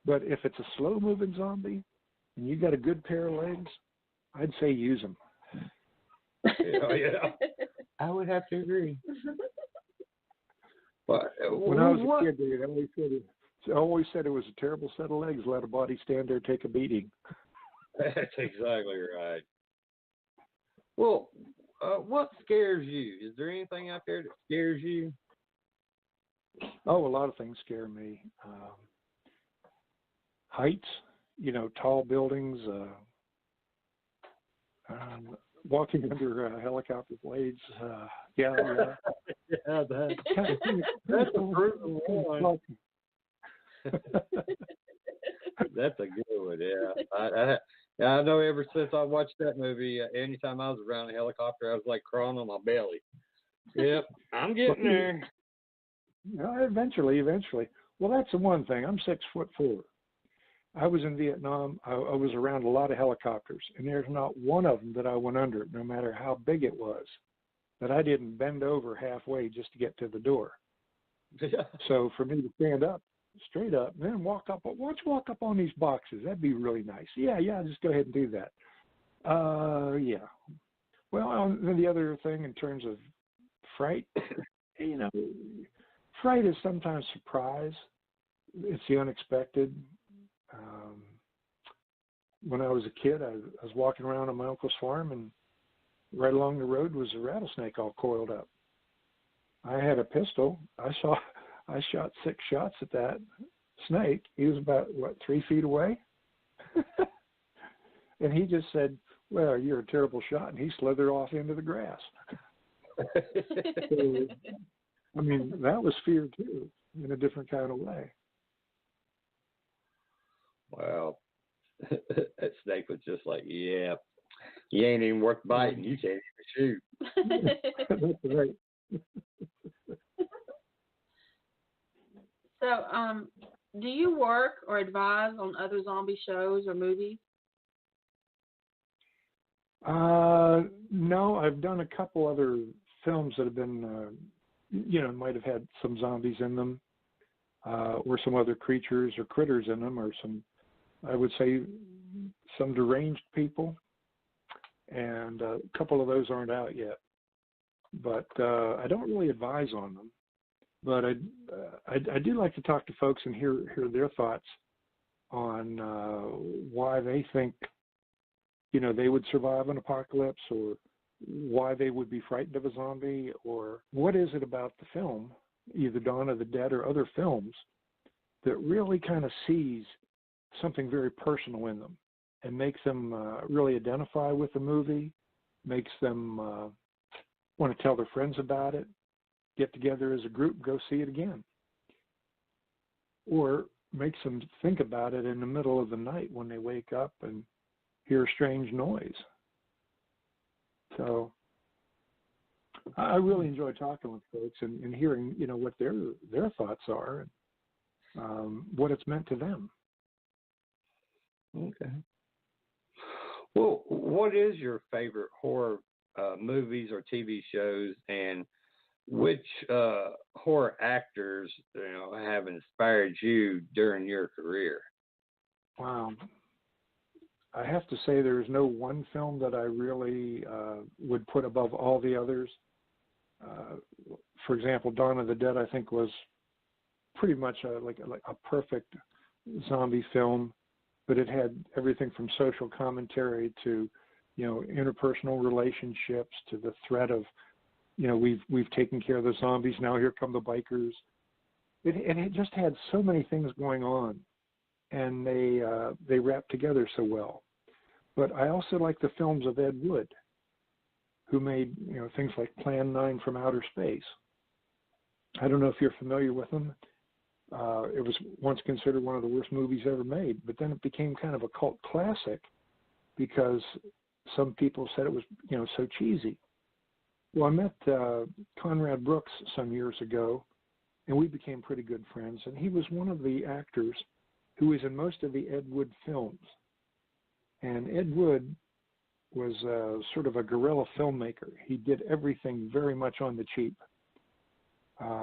But if it's a slow-moving zombie and you got a good pair of legs, I'd say use them. Yeah. I would have to agree. But when I was a kid, dude, I always said it was a terrible set of legs. Let a body stand there, take a beating. That's exactly right. Well, what scares you? Is there anything out there that scares you? Oh, a lot of things scare me. Heights, tall buildings, walking under helicopter blades. Yeah. Yeah, that's a brutal one. That's a good one, yeah. I know ever since I watched that movie, anytime I was around a helicopter, I was like crawling on my belly. Yep, I'm getting there. Eventually. Well, that's the one thing. I'm 6'4". I was in Vietnam. I was around a lot of helicopters, and there's not one of them that I went under, no matter how big it was, that I didn't bend over halfway just to get to the door. Yeah. So for me to stand up, straight up, and then walk up. Why don't you walk up on these boxes? That'd be really nice. Yeah, just go ahead and do that. Yeah. Well, then the other thing in terms of fright, fright is sometimes surprise. It's the unexpected. When I was a kid, I was walking around on my uncle's farm, and right along the road was a rattlesnake all coiled up. I had a pistol. I shot 6 shots at that snake. He was about 3 feet away, and he just said, "Well, you're a terrible shot," and he slithered off into the grass. So, I mean, that was fear too, in a different kind of way. Wow. That snake was just like, yeah, you ain't even worth biting. You can't even shoot. That's right. So, do you work or advise on other zombie shows or movies? No, I've done a couple other films that have been, might have had some zombies in them, or some other creatures or critters in them, or some, I would say, some deranged people. And a couple of those aren't out yet. But I don't really advise on them. But I do like to talk to folks and hear their thoughts on why they think, they would survive an apocalypse, or why they would be frightened of a zombie, or what is it about the film, either Dawn of the Dead or other films, that really kind of sees something very personal in them and makes them really identify with the movie, makes them want to tell their friends about it, get together as a group, go see it again. Or makes them think about it in the middle of the night when they wake up and hear a strange noise. So I really enjoy talking with folks and hearing, what their thoughts are and what it's meant to them. Okay. Well, what is your favorite horror movies or TV shows, and which horror actors have inspired you during your career? Wow. I have to say there's no one film that I really would put above all the others. For example, Dawn of the Dead, I think, was pretty much like a perfect zombie film, but it had everything from social commentary to, interpersonal relationships, to the threat of, we've taken care of the zombies, now here come the bikers. It just had so many things going on, and they wrapped together so well. But I also like the films of Ed Wood, who made things like Plan 9 from Outer Space. I don't know if you're familiar with them. It was once considered one of the worst movies ever made, but then it became kind of a cult classic because some people said it was, so cheesy. Well, I met Conrad Brooks some years ago, and we became pretty good friends. And he was one of the actors who was in most of the Ed Wood films. And Ed Wood was sort of a guerrilla filmmaker. He did everything very much on the cheap.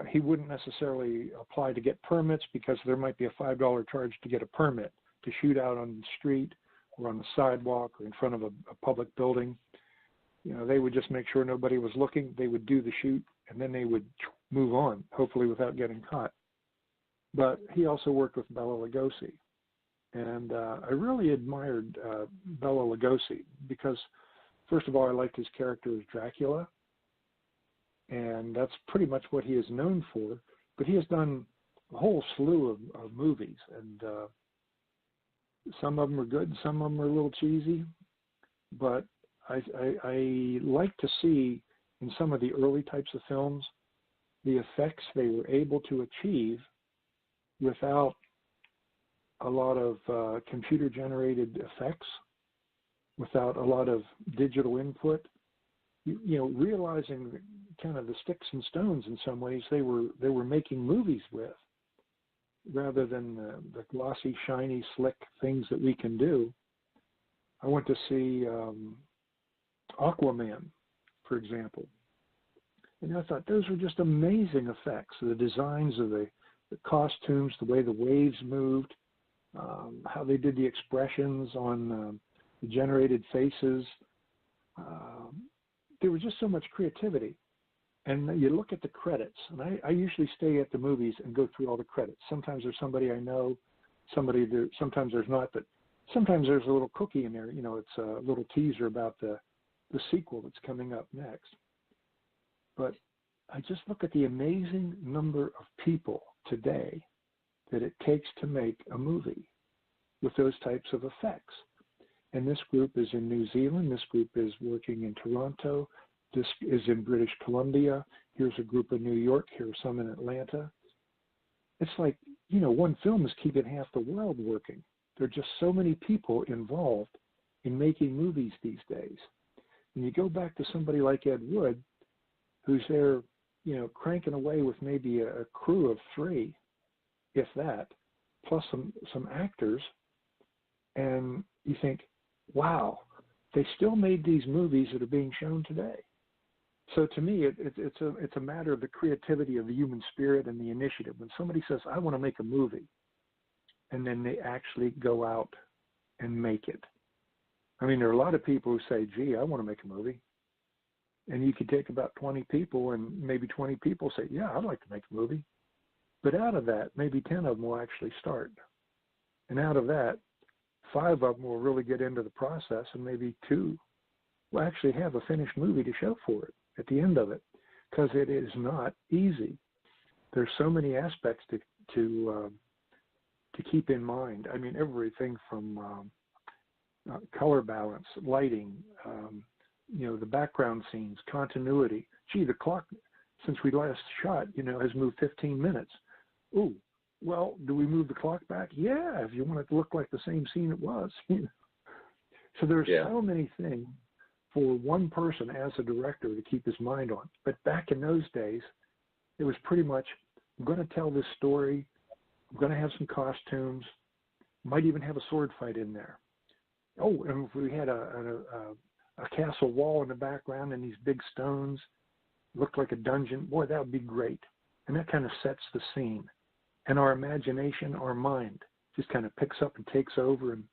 He wouldn't necessarily apply to get permits because there might be a $5 charge to get a permit to shoot out on the street or on the sidewalk or in front of a public building. They would just make sure nobody was looking. They would do the shoot, and then they would move on, hopefully without getting caught. But he also worked with Bela Lugosi. And I really admired Bela Lugosi because, first of all, I liked his character as Dracula. And that's pretty much what he is known for. But he has done a whole slew of movies. And some of them are good, some of them are a little cheesy. But I like to see in some of the early types of films the effects they were able to achieve without a lot of computer-generated effects, without a lot of digital input. You know, realizing kind of the sticks and stones in some ways they were making movies with, rather than the glossy, shiny, slick things that we can do. I went to see Aquaman, for example, and I thought those were just amazing effects. The designs of the costumes, the way the waves moved, how they did the expressions on the generated faces. There was just so much creativity. And you look at the credits, and I usually stay at the movies and go through all the credits. Sometimes there's somebody I know, sometimes there's not, but sometimes there's a little cookie in there. You know, it's a little teaser about the sequel that's coming up next. But I just look at the amazing number of people today that it takes to make a movie with those types of effects. And this group is in New Zealand. This group is working in Toronto. This is in British Columbia. Here's a group in New York. Here's some in Atlanta. It's like, you know, one film is keeping half the world working. There are just so many people involved in making movies these days. And you go back to somebody like Ed Wood, who's there, you know, cranking away with maybe a crew of 3, if that, plus some actors, and you think, wow, they still made these movies that are being shown today. So to me, it's a matter of the creativity of the human spirit and the initiative. When somebody says, I want to make a movie, and then they actually go out and make it. I mean, there are a lot of people who say, gee, I want to make a movie. And you could take about 20 people, and maybe 20 people say, yeah, I'd like to make a movie. But out of that, maybe 10 of them will actually start. And out of that, 5 of them will really get into the process, and maybe 2 will actually have a finished movie to show for it at the end of it, because it is not easy. There's so many aspects to keep in mind. I mean, everything from color balance, lighting, you know, the background scenes, continuity. Gee, the clock, since we last shot, you know, has moved 15 minutes. Ooh, well, do we move the clock back? Yeah, if you want it to look like the same scene it was. So there's so many things for one person as a director to keep his mind on. But back in those days, it was pretty much, I'm going to tell this story, I'm going to have some costumes, might even have a sword fight in there. Oh, and if we had a castle wall in the background and these big stones, looked like a dungeon, boy, that would be great. And that kind of sets the scene. And our imagination, our mind, just kind of picks up and takes over and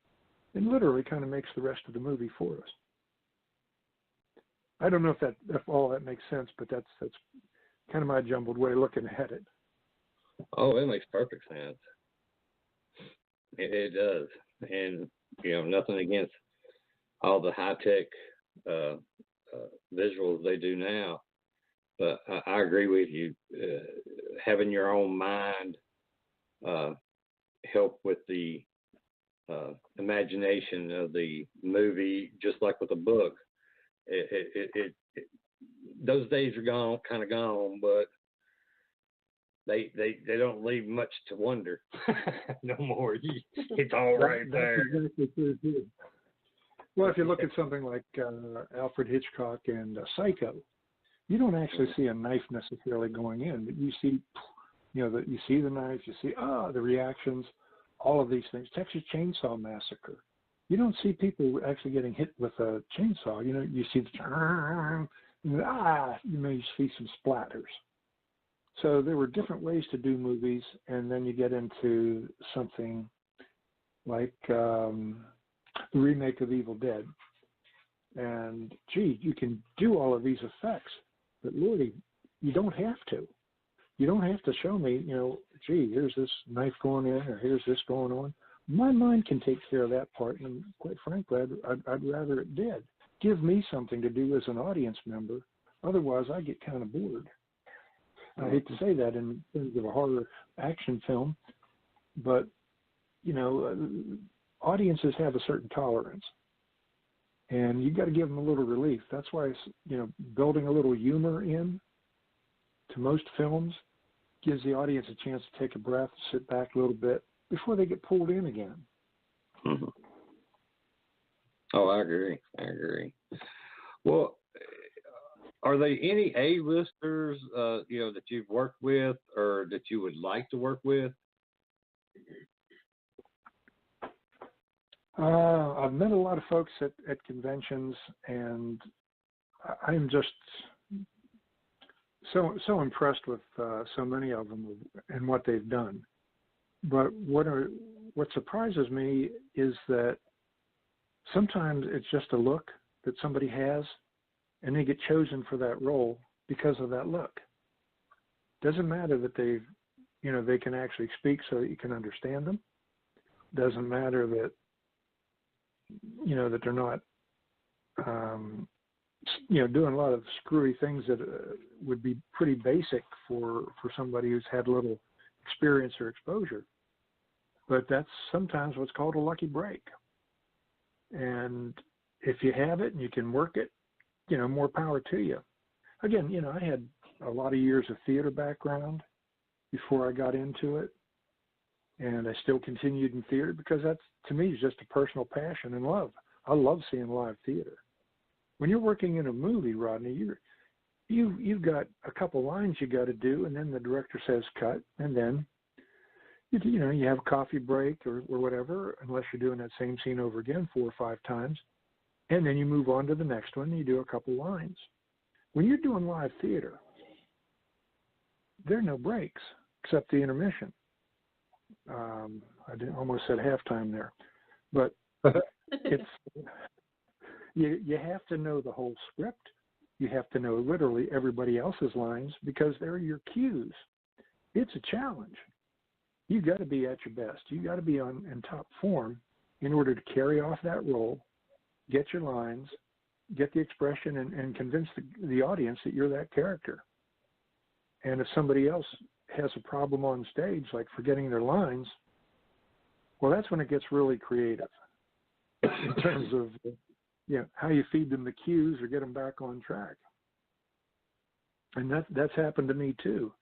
literally kind of makes the rest of the movie for us. I don't know if all that makes sense, but that's kind of my jumbled way of looking at it. Oh, it makes perfect sense. It does. And, you know, nothing against all the high-tech visuals they do now. But I agree with you. Having your own mind help with the imagination of the movie, just like with a book. Those days are kind of gone, but they don't leave much to wonder no more. It's all right there. Well, if you look at something like Alfred Hitchcock and Psycho, you don't actually see a knife necessarily going in, but you see, you know, you see the knife, you see the reactions, all of these things. Texas Chainsaw Massacre. You don't see people actually getting hit with a chainsaw. You know, you see the you may see some splatters. So there were different ways to do movies, and then you get into something like the remake of Evil Dead. And, gee, you can do all of these effects, but Lordy, you don't have to. You don't have to show me, you know, gee, here's this knife going in, or here's this going on. My mind can take care of that part, and quite frankly, I'd rather it did. Give me something to do as an audience member. Otherwise, I get kind of bored. I hate to say that in terms of a horror action film, but, you know, audiences have a certain tolerance. and you got to give them a little relief. That's why, building a little humor in to most films gives the audience a chance to take a breath, sit back a little bit before they get pulled in again. Mm-hmm. Oh, I agree. Well, are there any A-listers, that you've worked with or that you would like to work with? I've met a lot of folks at conventions, and I'm just so impressed with so many of them and what they've done. But what surprises me is that sometimes it's just a look that somebody has, and they get chosen for that role because of that look. Doesn't matter that they can actually speak so that you can understand them. Doesn't matter that that they're not doing a lot of screwy things that would be pretty basic for somebody who's had little experience or exposure. But that's sometimes what's called a lucky break. And if you have it and you can work it, more power to you. Again, I had a lot of years of theater background before I got into it. And I still continued in theater because that's, to me, is just a personal passion and love. I love seeing live theater. When you're working in a movie, Rodney, you've got a couple lines you got to do, and then the director says cut, and then you have a coffee break or whatever, unless you're doing that same scene over again 4 or 5 times, and then you move on to the next one and you do a couple lines. When you're doing live theater, there are no breaks except the intermission. I almost said halftime there, but it's you have to know the whole script. You have to know literally everybody else's lines because they're your cues. It's a challenge. You got to be at your best. You got to be in top form in order to carry off that role, get your lines, get the expression, and convince the audience that you're that character. And if somebody else has a problem on stage, like forgetting their lines, well, that's when it gets really creative in terms of how you feed them the cues or get them back on track. And that's happened to me too.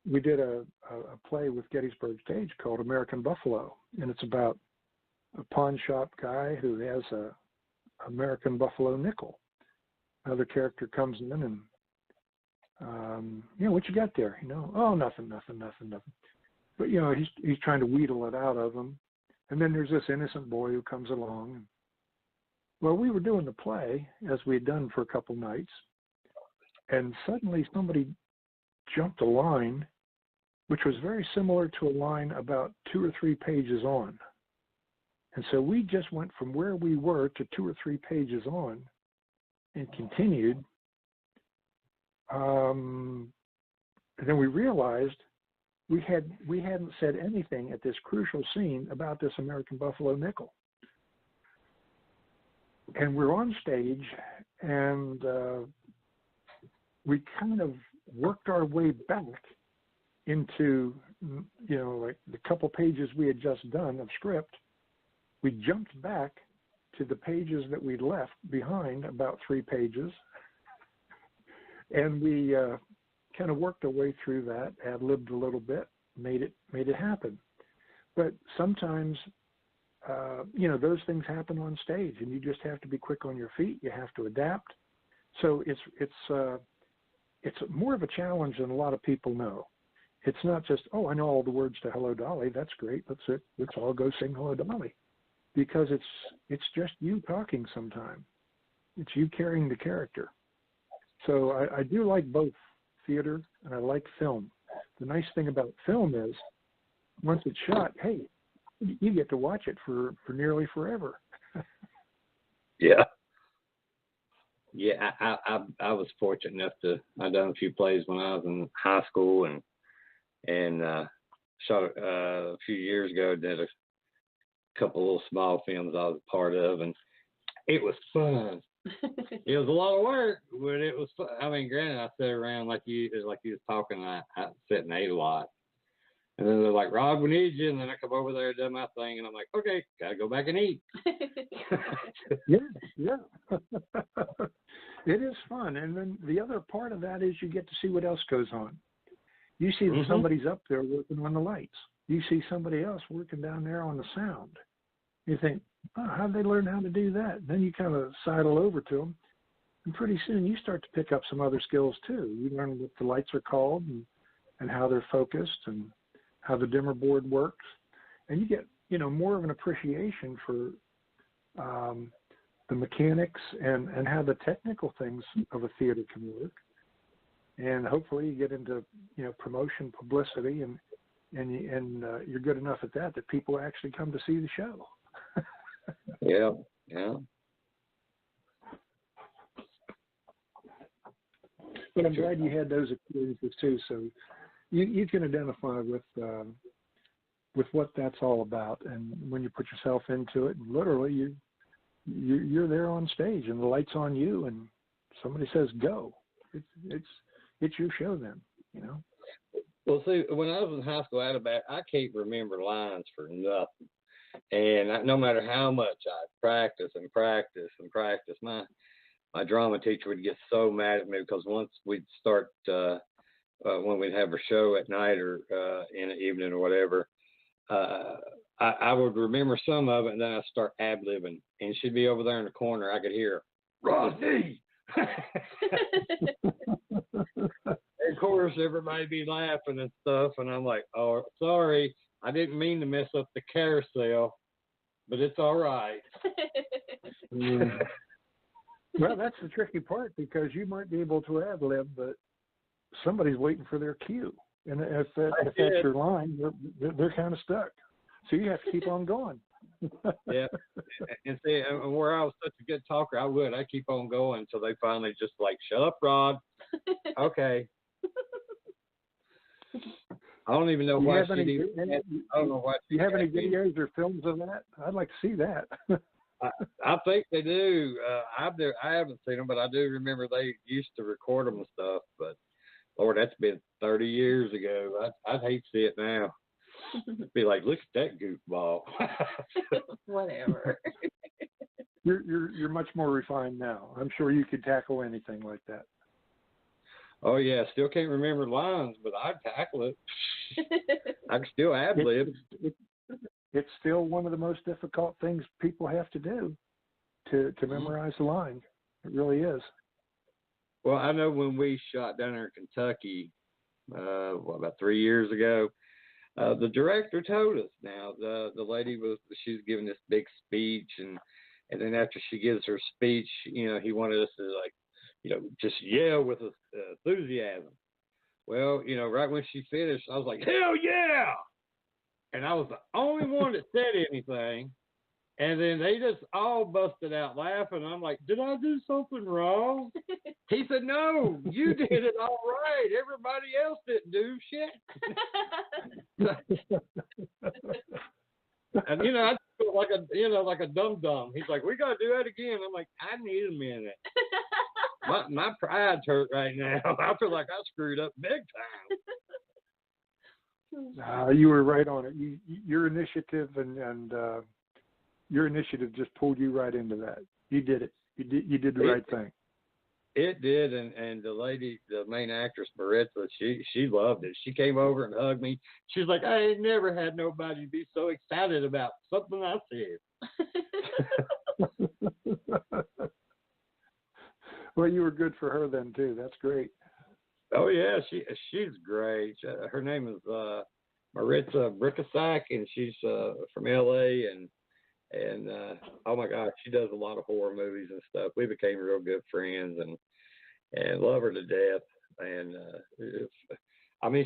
We did a play with Gettysburg Stage called American Buffalo, and it's about a pawn shop guy who has a American Buffalo nickel. Another character comes in and what you got there? Oh, nothing. But he's trying to wheedle it out of him. And then there's this innocent boy who comes along. Well, we were doing the play as we had done for a couple nights, and suddenly somebody jumped a line, which was very similar to a line about 2 or 3 pages on. And so we just went from where we were to 2 or 3 pages on and continued. And then we realized we hadn't said anything at this crucial scene about this American Buffalo nickel. And we're on stage, and we kind of worked our way back into, like the couple pages we had just done of script. We jumped back to the pages that we'd left behind, about 3 pages, and we kind of worked our way through that, ad-libbed a little bit, made it happen. But sometimes, those things happen on stage, and you just have to be quick on your feet. You have to adapt. So it's more of a challenge than a lot of people know. It's not just, oh, I know all the words to Hello Dolly. That's great. Let's all go sing Hello Dolly, because it's just you talking sometime. It's you carrying the character. So I do like both theater and I like film. The nice thing about film is once it's shot, hey, you get to watch it for nearly forever. Yeah. Yeah, I was fortunate enough I done a few plays when I was in high school and shot a few years ago, did a couple little small films I was a part of, and it was fun. It was a lot of work, but it was fun. I mean, granted, I sat around like you was talking, I sat and ate a lot. And then they're like, Rod, we need you. And then I come over there and do my thing. And I'm like, okay, got to go back and eat. Yeah. It is fun. And then the other part of that is you get to see what else goes on. You see that somebody's up there working on the lights. You see somebody else working down there on the sound. You think, oh, how'd they learn how to do that? Then you kind of sidle over to them. And pretty soon you start to pick up some other skills too. You learn what the lights are called and how they're focused and how the dimmer board works. And you get, more of an appreciation for the mechanics and how the technical things of a theater can work. And hopefully you get into, promotion, publicity, and you're good enough at that people actually come to see the show. Yeah. But I'm glad you had those experiences too, so you can identify with what that's all about. And when you put yourself into it, literally you're there on stage, and the light's on you, and somebody says go. It's your show then, Well, see, when I was in high school, I can't remember lines for nothing. And no matter how much I practice, my drama teacher would get so mad at me because once we'd start, when we'd have a show at night or in the evening or whatever, I would remember some of it, and then I'd start ad-libbing. And she'd be over there in the corner. I could hear, Rodney! Of course, everybody be laughing and stuff, and I'm like, oh, sorry, I didn't mean to mess up the carousel, but it's all right. Yeah. Well, that's the tricky part, because you might be able to ad-lib, but somebody's waiting for their cue. And if that's your line, they're kind of stuck. So you have to keep on going. Yeah. And see, where I was such a good talker, I'd keep on going until they finally just like, shut up, Rod. Okay. I don't even know why she did. I don't know why. Do you have any videos or films of that? I'd like to see that. I think they do. I haven't seen them, but I do remember they used to record them and stuff. But Lord, that's been 30 years ago. I'd hate to see it now. Be like, look at that goofball. Whatever. You're much more refined now. I'm sure you could tackle anything like that. Oh yeah, still can't remember lines, but I'd tackle it. I can still ad-lib. It's still one of the most difficult things people have to do to memorize the line. It really is. Well, I know when we shot down there in Kentucky, about 3 years ago, the director told us. Now the lady she was giving this big speech, and then after she gives her speech, he wanted us to just yell with enthusiasm. Well, right when she finished, I was like, hell yeah! And I was the only one that said anything. And then they just all busted out laughing. I'm like, did I do something wrong? He said, no, you did it all right. Everybody else didn't do shit. And, I feel like a dum-dum. He's like, we got to do that again. I'm like, I need a minute. My pride's hurt right now. I feel like I screwed up big time. You were right on it. Your initiative and your initiative just pulled you right into that. You did it. You did the right thing. It did, and the lady, the main actress, Maritza, she loved it. She came over and hugged me. She's like, I ain't never had nobody be so excited about something I said. Well, you were good for her then too. That's great. Oh yeah, she's great. Her name is Maritza Brickasack, and she's from LA, and oh my gosh, she does a lot of horror movies and stuff. We became real good friends, and love her to death. And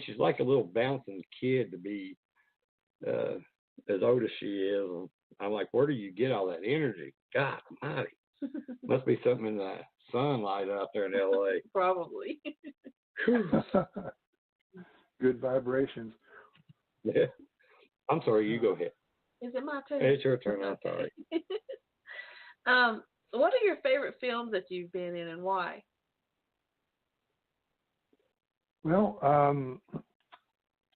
she's like a little bouncing kid to be as old as she is. And I'm like, where do you get all that energy? God almighty. Must be something in the sunlight out there in LA. Probably. Good vibrations. Yeah. I'm sorry, you go ahead. Is it my turn? It's your turn, I'm sorry. What are your favorite films that you've been in, and why? Well,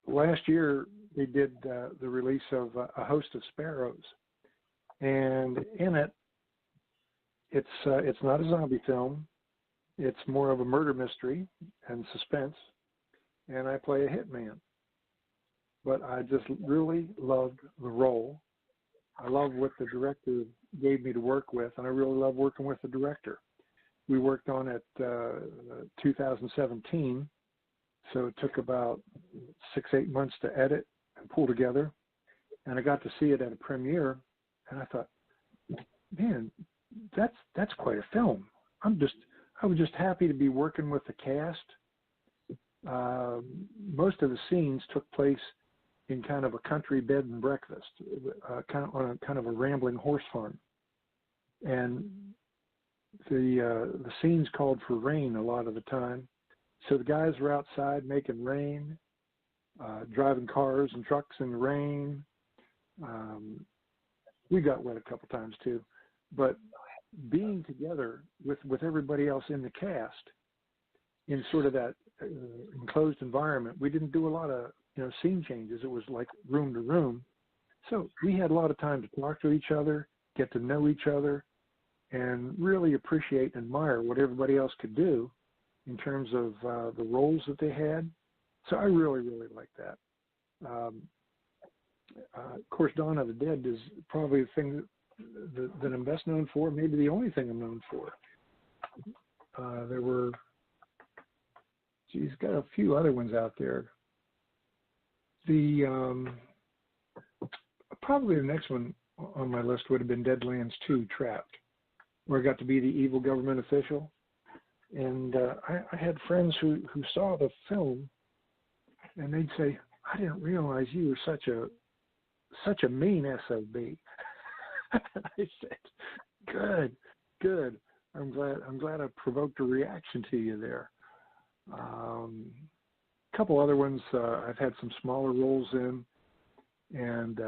last year they did the release of A Host of Sparrows, and in it, it's not a zombie film. It's more of a murder mystery and suspense, and I play a hitman. But I just really loved the role. I love what the director gave me to work with, and I really love working with the director. We worked on it 2017, so it took about 6-8 months to edit and pull together, and I got to see it at a premiere, and I thought, man, that's quite a film. I was just happy to be working with the cast. Most of the scenes took place in kind of a country bed and breakfast, on a kind of a rambling horse farm, and the scenes called for rain a lot of the time. So the guys were outside making rain, driving cars and trucks in the rain. We got wet a couple times too, but being together with everybody else in the cast in sort of that enclosed environment, we didn't do a lot of scene changes. It was like room to room, so we had a lot of time to talk to each other, get to know each other, and really appreciate and admire what everybody else could do in terms of the roles that they had. So I really liked that. Of course, Dawn of the Dead is probably the thing that I'm best known for, maybe the only thing I'm known for. There were, got a few other ones out there. Probably the next one on my list would have been Deadlands 2, Trapped, where I got to be the evil government official. And I had friends who saw the film, and they'd say, "I didn't realize you were such a mean SOB." I said, "Good. I'm glad I provoked a reaction to you there." A couple other ones I've had some smaller roles in, and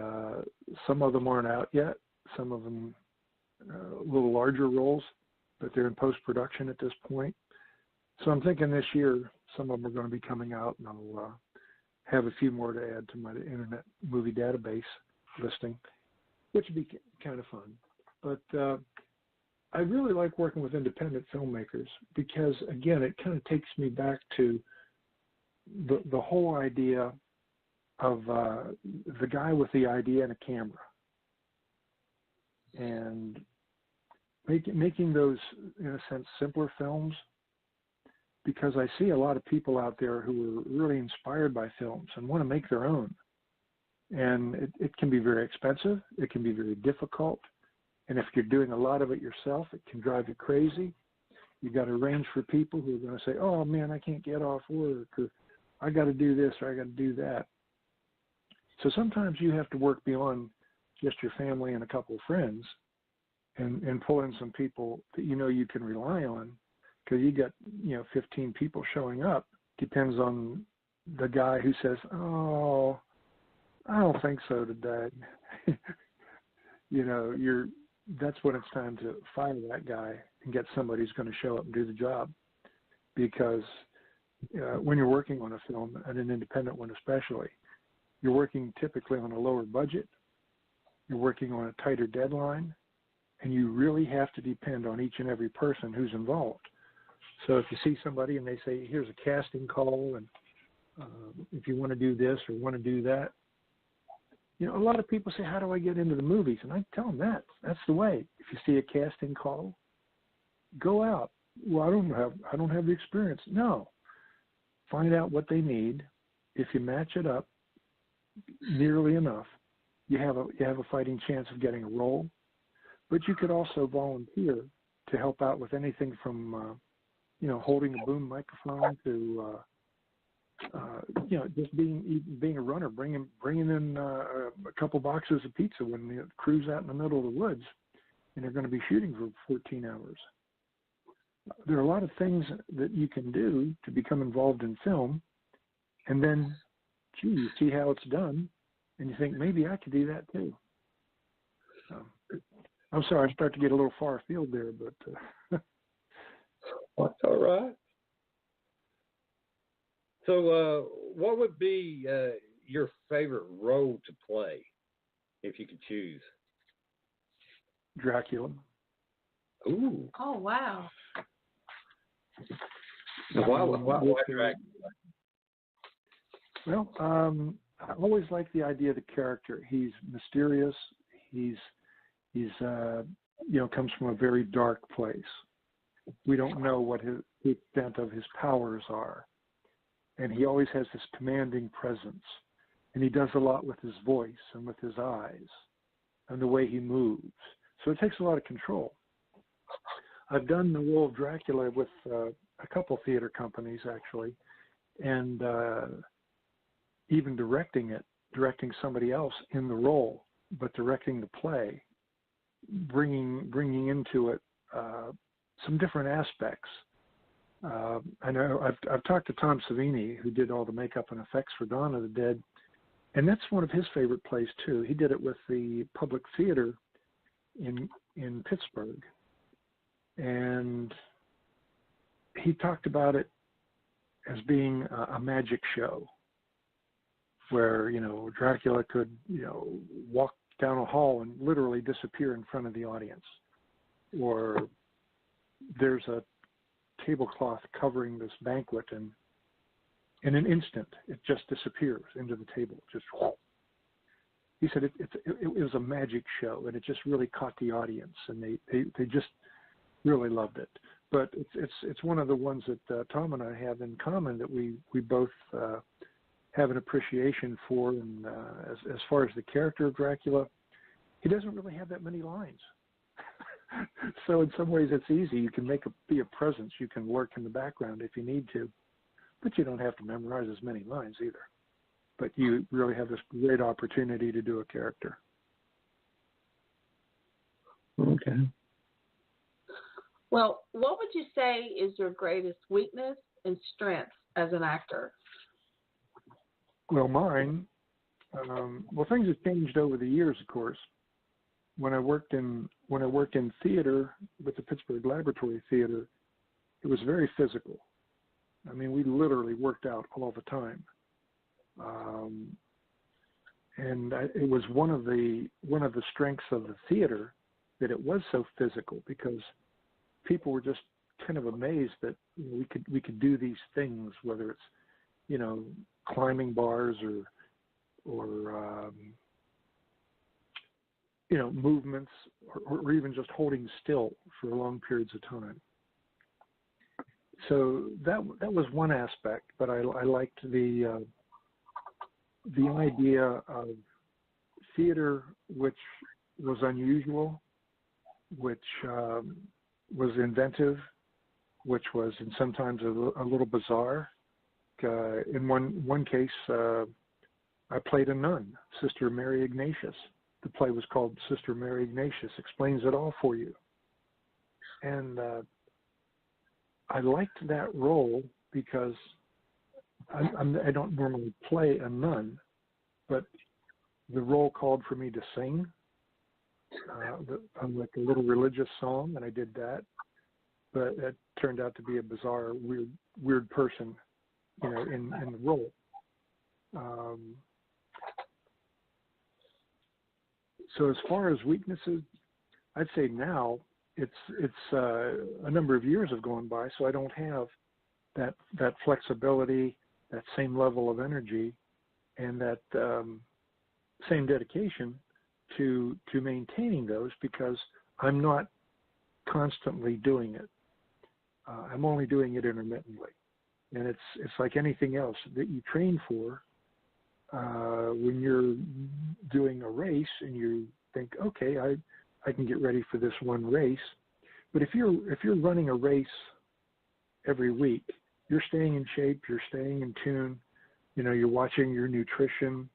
some of them aren't out yet. Some of them a little larger roles, but they're in post-production at this point. So I'm thinking this year some of them are going to be coming out, and I'll have a few more to add to my Internet Movie Database listing, which would be kind of fun. But I really like working with independent filmmakers because, again, it kind of takes me back to the whole idea of the guy with the idea and a camera, and making those, in a sense, simpler films, because I see a lot of people out there who are really inspired by films and want to make their own. And it can be very expensive. It can be very difficult. And if you're doing a lot of it yourself, it can drive you crazy. You got to arrange for people who are going to say, "Oh man, I can't get off work," or "I got to do this," or "I got to do that." So sometimes you have to work beyond just your family and a couple of friends, and pull in some people that you can rely on, because you got 15 people showing up. Depends on the guy who says, "Oh, I don't think so today." That's when it's time to fire that guy and get somebody who's going to show up and do the job. Because when you're working on a film, and an independent one especially, you're working typically on a lower budget, you're working on a tighter deadline, and you really have to depend on each and every person who's involved. So if you see somebody and they say, "Here's a casting call, and if you want to do this or want to do that," a lot of people say, "How do I get into the movies?" And I tell them that's the way. If you see a casting call, go out. "Well, I don't have the experience." No. Find out what they need. If you match it up nearly enough, you have a fighting chance of getting a role. But you could also volunteer to help out with anything from holding a boom microphone to just being a runner, bringing in a couple boxes of pizza when the crew's out in the middle of the woods and they're going to be shooting for 14 hours. There are a lot of things that you can do to become involved in film, and then, you see how it's done, and you think, maybe I could do that too. I'm sorry, I start to get a little far afield there, but that's all right. So what would be your favorite role to play, if you could choose? Dracula. Ooh. Oh, wow. Why Dracula? Well, I always like the idea of the character. He's mysterious. He's comes from a very dark place. We don't know what the extent of his powers are. And he always has this commanding presence. And he does a lot with his voice and with his eyes and the way he moves. So it takes a lot of control. I've done the role of Dracula with a couple theater companies, actually, and even directing somebody else in the role, but directing the play, bringing into it some different aspects. I know I've talked to Tom Savini, who did all the makeup and effects for Dawn of the Dead, and that's one of his favorite plays too. He did it with the Public Theater in Pittsburgh, and he talked about it as being a magic show where, Dracula could, walk down a hall and literally disappear in front of the audience. Or there's a tablecloth covering this banquet, and in an instant it just disappears into the table. Just he said it was a magic show, and it just really caught the audience, and they just really loved it. But it's one of the ones that Tom and I have in common, that we both have an appreciation for. And as far as the character of Dracula, he doesn't really have that many lines. So in some ways it's easy. You can be a presence. You can lurk in the background if you need to, but you don't have to memorize as many lines either. But you really have this great opportunity to do a character. Okay. Well, what would you say is your greatest weakness and strength as an actor? Well, mine, things have changed over the years, of course. When I worked in theater with the Pittsburgh Laboratory Theater, it was very physical. I mean, we literally worked out all the time, it was one of the strengths of the theater that it was so physical, because people were just kind of amazed that we could do these things, whether it's climbing bars or movements, or even just holding still for long periods of time. So that was one aspect, but I liked the idea of theater which was unusual, which was inventive, which was sometimes a little bizarre. In one case, I played a nun, Sister Mary Ignatius. The play was called Sister Mary Ignatius Explains It All for You. And I liked that role because I don't normally play a nun, but the role called for me to sing like a little religious song, and I did that. But it turned out to be a bizarre, weird person, in the role. So as far as weaknesses, I'd say now it's a number of years have gone by, so I don't have that flexibility, that same level of energy, and that same dedication to maintaining those, because I'm not constantly doing it. I'm only doing it intermittently, and it's like anything else that you train for. When you're doing a race and you think, okay, I can get ready for this one race, but if you're running a race every week, you're staying in shape, you're staying in tune, you're watching your nutrition,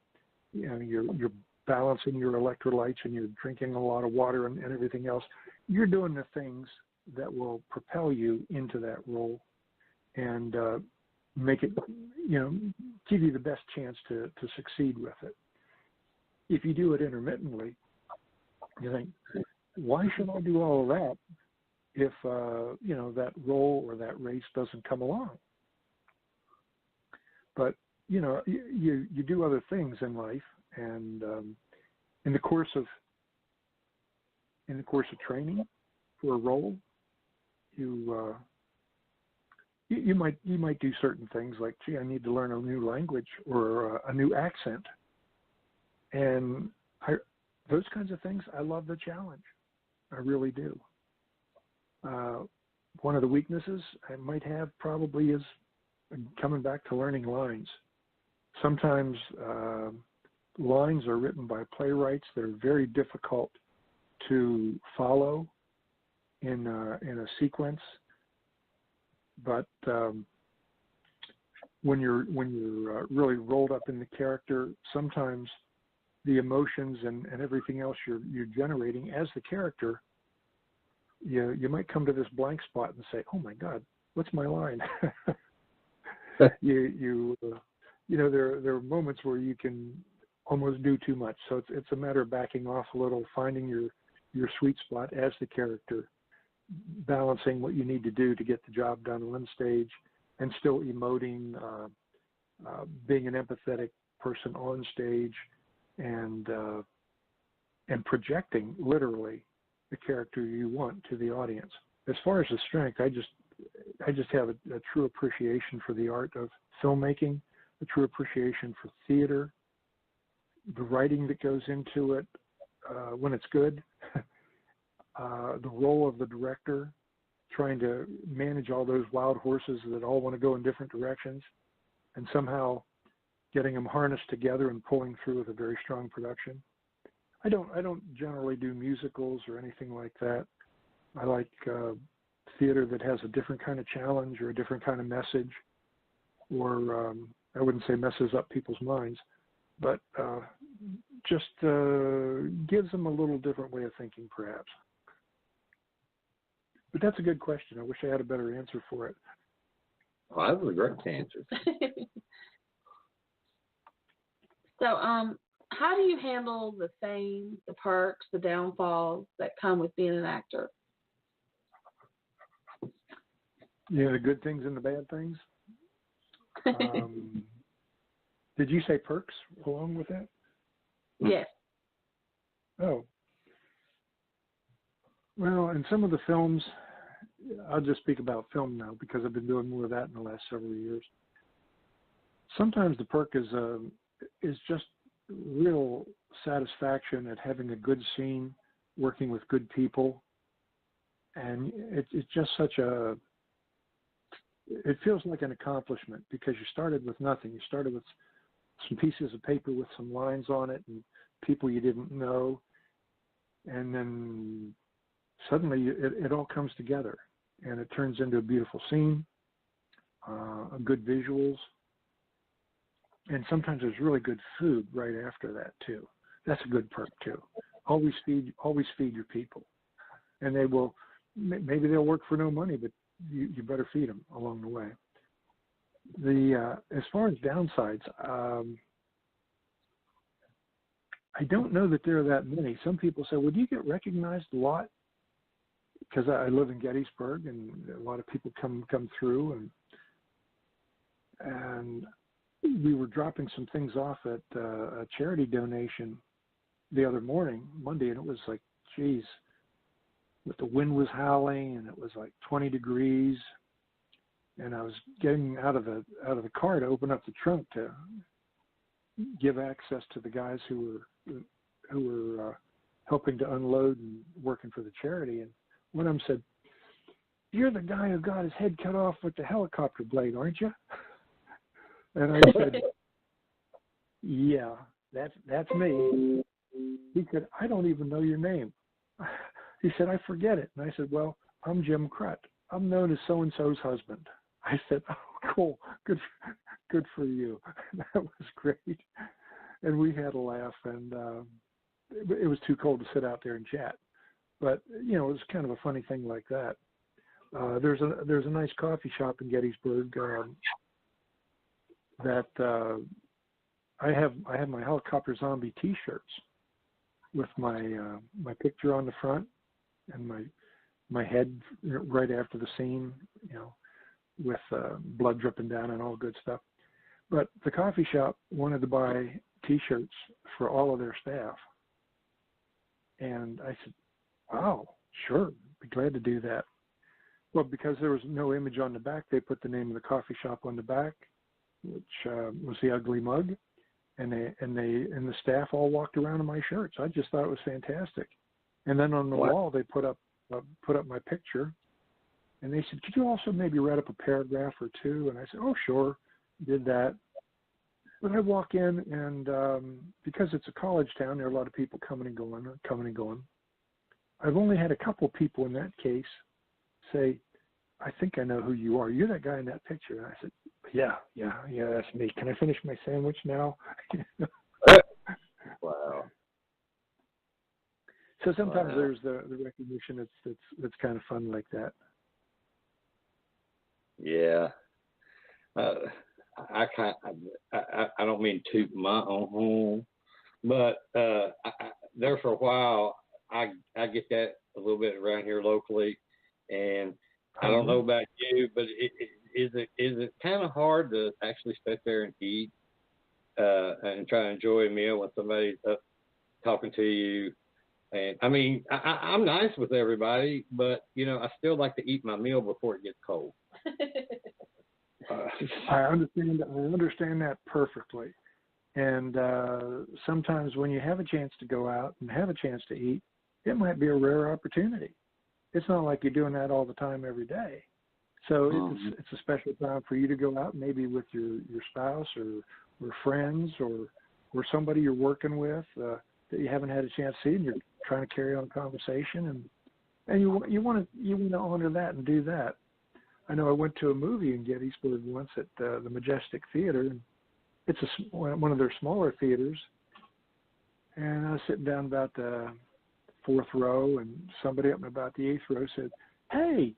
you're balancing your electrolytes, and you're drinking a lot of water and everything else. You're doing the things that will propel you into that role and make it, give you the best chance to succeed with it. If you do it intermittently, you think, why should I do all of that if, that role or that race doesn't come along? But you do other things in life, and in the course of training for a role, you might do certain things like, gee, I need to learn a new language or a new accent, and those kinds of things. I love the challenge. I really do. One of the weaknesses I might have probably is coming back to learning lines. Sometimes lines are written by playwrights that are very difficult to follow in a sequence. But when you're really rolled up in the character, sometimes the emotions and everything else you're generating as the character, you might come to this blank spot and say, "Oh my God, what's my line?" There are moments where you can almost do too much. So it's a matter of backing off a little, finding your sweet spot as the character, balancing what you need to do to get the job done on stage, and still emoting, being an empathetic person on stage, and projecting literally the character you want to the audience. As far as the strength, I just have a true appreciation for the art of filmmaking, a true appreciation for theater, the writing that goes into it when it's good, the role of the director, trying to manage all those wild horses that all want to go in different directions, and somehow getting them harnessed together and pulling through with a very strong production. I don't generally do musicals or anything like that. I like theater that has a different kind of challenge or a different kind of message, or I wouldn't say messes up people's minds, but just gives them a little different way of thinking, perhaps. But that's a good question. I wish I had a better answer for it. Well, that was a great answer. So, how do you handle the fame, the perks, the downfalls that come with being an actor? The good things and the bad things. Did you say perks along with that? Yes. Oh. Well, in some of the films, I'll just speak about film now because I've been doing more of that in the last several years. Sometimes the perk is just real satisfaction at having a good scene, working with good people, and it's just it feels like an accomplishment because you started with nothing. You started with some pieces of paper with some lines on it and people you didn't know, and then suddenly it all comes together and it turns into a beautiful scene, good visuals, and sometimes there's really good food right after that too. That's a good perk too. Always feed your people, and maybe they'll work for no money, but you better feed them along the way. As far as downsides, I don't know that there are that many. Some people say, "Well, do you get recognized a lot?" Because I live in Gettysburg, and a lot of people come through, and we were dropping some things off at a charity donation the other morning, Monday, and it was like, geez, the wind was howling, and it was like 20 degrees, and I was getting out of the car to open up the trunk to give access to the guys who were helping to unload and working for the charity, and one of them said, "You're the guy who got his head cut off with the helicopter blade, aren't you?" And I said, "Yeah, that's me." He said, "I don't even know your name." He said, "I forget it." And I said, "Well, I'm Jim Krut. I'm known as so-and-so's husband." I said, "Oh, cool. Good for you." That was great. And we had a laugh, and it was too cold to sit out there and chat. But, it was kind of a funny thing like that. There's a nice coffee shop in Gettysburg that I have my helicopter zombie T-shirts with my picture on the front and my head right after the scene, with blood dripping down and all good stuff. But the coffee shop wanted to buy T-shirts for all of their staff. And I said, wow, sure, be glad to do that. Well, because there was no image on the back, they put the name of the coffee shop on the back, which was the Ugly Mug. And the staff all walked around in my shirts. I just thought it was fantastic. And then on the wall, they put up my picture. And they said, could you also maybe write up a paragraph or two? And I said, oh, sure. Did that. But I walk in, and because it's a college town, there are a lot of people coming and going. I've only had a couple people in that case say, I think I know who you are. You're that guy in that picture. And I said, yeah, that's me. Can I finish my sandwich now? Wow. So sometimes there's the recognition that's kind of fun like that. Yeah. I don't mean to toot my own horn, but there for a while I get that a little bit around here locally, and I don't know about you, but is it kind of hard to actually sit there and eat and try to enjoy a meal when somebody's up talking to you? And I mean, I'm nice with everybody, but I still like to eat my meal before it gets cold. I understand that perfectly. And sometimes when you have a chance to go out and have a chance to eat, it might be a rare opportunity. It's not like you're doing that all the time every day. So it's a special time for you to go out, maybe with your spouse or friends or somebody you're working with that you haven't had a chance to see, and you're trying to carry on a conversation, and you want to honor that and do that. I know I went to a movie in Gettysburg once at the Majestic Theater, and it's one of their smaller theaters, and I was sitting down about the fourth row, and somebody up in about the eighth row said, "Hey,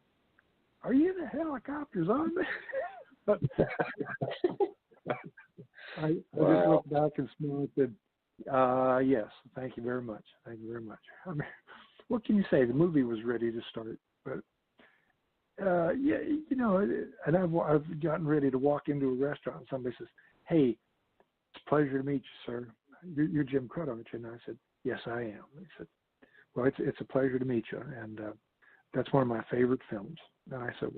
are you the helicopter zombie?" I just looked back and smiled and said, "Yes, thank you very much. Thank you very much." I mean, what can you say? The movie was ready to start, but and I've gotten ready to walk into a restaurant, and somebody says, "Hey, it's a pleasure to meet you, sir. You're Jim Krut, aren't you?" And I said, "Yes, I am." He said, "Well, it's a pleasure to meet you, and that's one of my favorite films." And I said,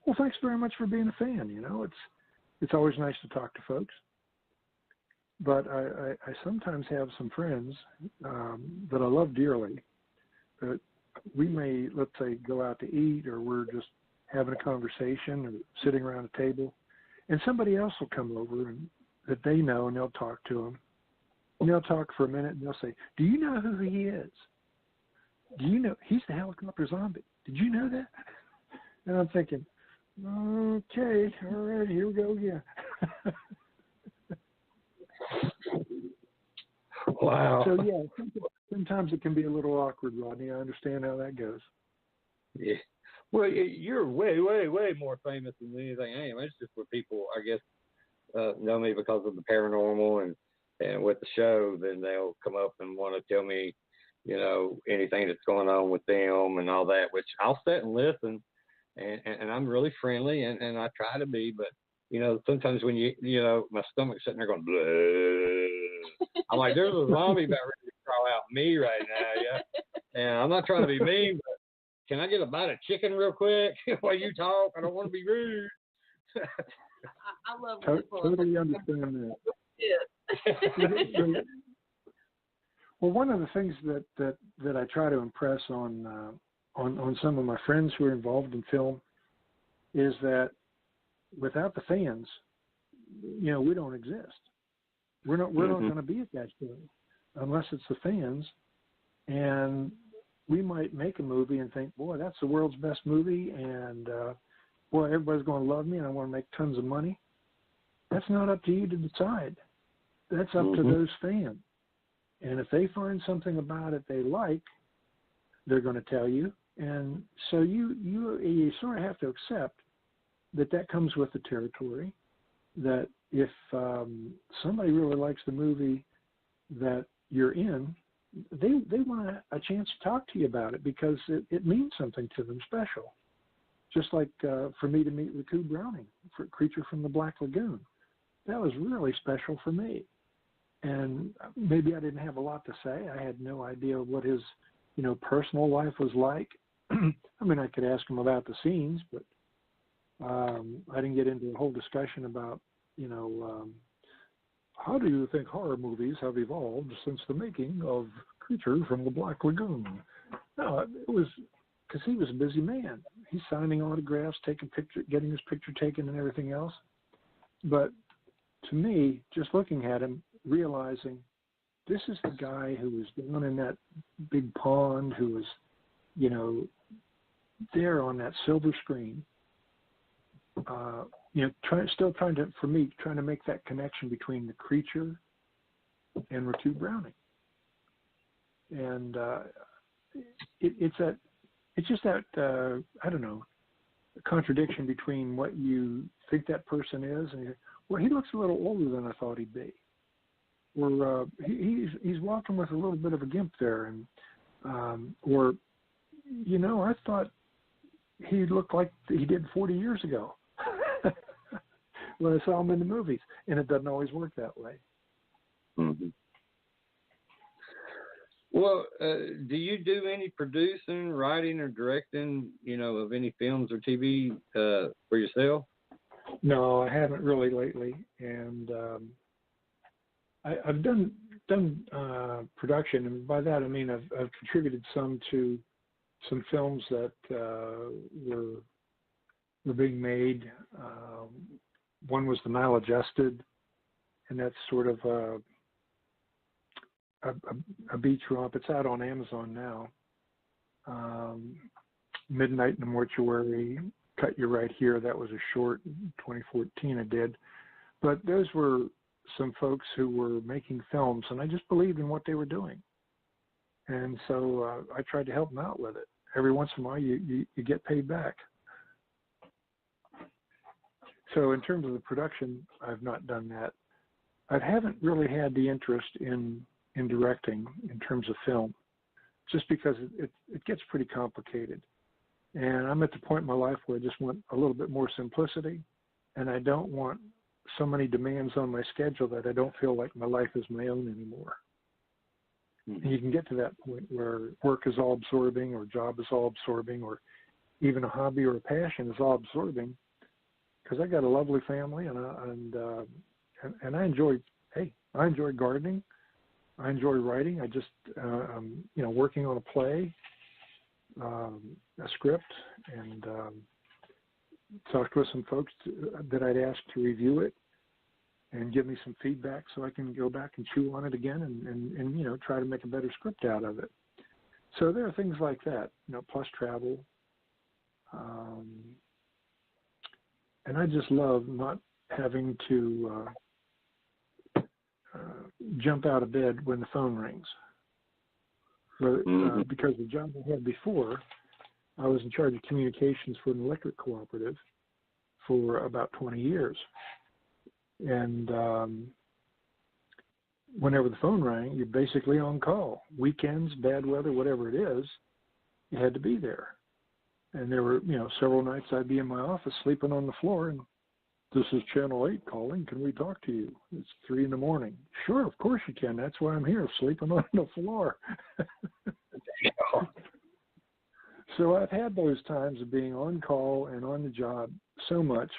"Well, thanks very much for being a fan. It's always nice to talk to folks." But I sometimes have some friends that I love dearly that we may, let's say, go out to eat, or we're just having a conversation or sitting around a table, and somebody else will come over and that they know, and they'll talk to them. And they'll talk for a minute, and they'll say, "Do you know who he is? Do you know he's the helicopter zombie? Did you know that?" And I'm thinking, okay, all right, here we go again. Wow. So, yeah, sometimes it can be a little awkward, Rodney. I understand how that goes. Yeah. Well, you're way, way, way more famous than anything I am. It's just where people, I guess, know me because of the paranormal and with the show, then they'll come up and want to tell me, anything that's going on with them and all that, which I'll sit and listen, and I'm really friendly, and I try to be, but, sometimes when my stomach's sitting there going, blah, I'm like, there's a zombie about ready to crawl out me right now, yeah. And I'm not trying to be mean, but can I get a bite of chicken real quick while you talk? I don't want to be rude. I love totally understand that. Well, one of the things that I try to impress on some of my friends who are involved in film is that without the fans, we don't exist. We're not going to be at that show unless it's the fans. And we might make a movie and think, boy, that's the world's best movie, and boy, everybody's going to love me, and I want to make tons of money. That's not up to you to decide. That's up to those fans. And if they find something about it they like, they're going to tell you. And so you sort of have to accept that comes with the territory, that if somebody really likes the movie that you're in, they want a chance to talk to you about it because it means something to them special. Just like for me to meet Riku Browning, for Creature from the Black Lagoon. that was really special for me. And maybe I didn't have a lot to say. I had no idea what his, personal life was like. I mean, I could ask him about the scenes, but I didn't get into a whole discussion about, how do you think horror movies have evolved since the making of Creature from the Black Lagoon? No, it was because he was a busy man. He's signing autographs, taking pictures, getting his picture taken and everything else. But to me, just looking at him, realizing this is the guy who was down in that big pond, who was, there on that silver screen, trying to make that connection between the creature and Ratu Browning. And it's just that I don't know, a contradiction between what you think that person is and well, he looks a little older than I thought he'd be. Or he's walking with a little bit of a gimp there, and I thought he looked like he did 40 years ago when I saw him in the movies, and it doesn't always work that way. Mm-hmm. Well, do you do any producing, writing, or directing, of any films or TV for yourself? No, I haven't really lately, and I've done production, and by that I mean I've contributed some to some films that were being made. One was The Maladjusted, and that's sort of a beach romp. It's out on Amazon now. Midnight in the Mortuary, Cut You Right Here. That was a short, 2014 I did. But those were some folks who were making films, and I just believed in what they were doing. And so I tried to help them out with it. Every once in a while, you get paid back. So in terms of the production, I've not done that. I haven't really had the interest in directing in terms of film, just because it gets pretty complicated. And I'm at the point in my life where I just want a little bit more simplicity, and I don't want so many demands on my schedule that I don't feel like my life is my own anymore. Mm-hmm. And you can get to that point where work is all absorbing, or job is all absorbing, or even a hobby or a passion is all absorbing. Because I got a lovely family, and I enjoy gardening. I enjoy writing. I just working on a play, a script, and talked with some folks that I'd asked to review it and give me some feedback so I can go back and chew on it again and try to make a better script out of it. So there are things like that, plus travel. And I just love not having to jump out of bed when the phone rings. Because the job I had before, I was in charge of communications for an electric cooperative for about 20 years. And whenever the phone rang, you're basically on call. Weekends, bad weather, whatever it is, you had to be there. And there were, several nights I'd be in my office sleeping on the floor, and this is Channel 8 calling. Can we talk to you? It's 3 a.m. Sure, of course you can. That's why I'm here, sleeping on the floor. So I've had those times of being on call and on the job so much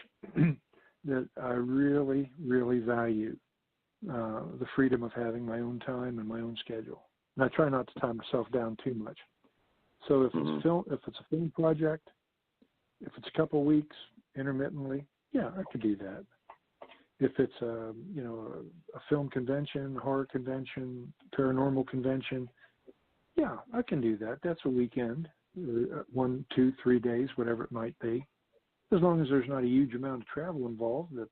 that I really, really value the freedom of having my own time and my own schedule. And I try not to tie myself down too much. So if it's a film project, if it's a couple of weeks intermittently, yeah, I could do that. If it's a film convention, horror convention, paranormal convention, yeah, I can do that. That's a weekend, 1, 2, 3 days, whatever it might be, as long as there's not a huge amount of travel involved. I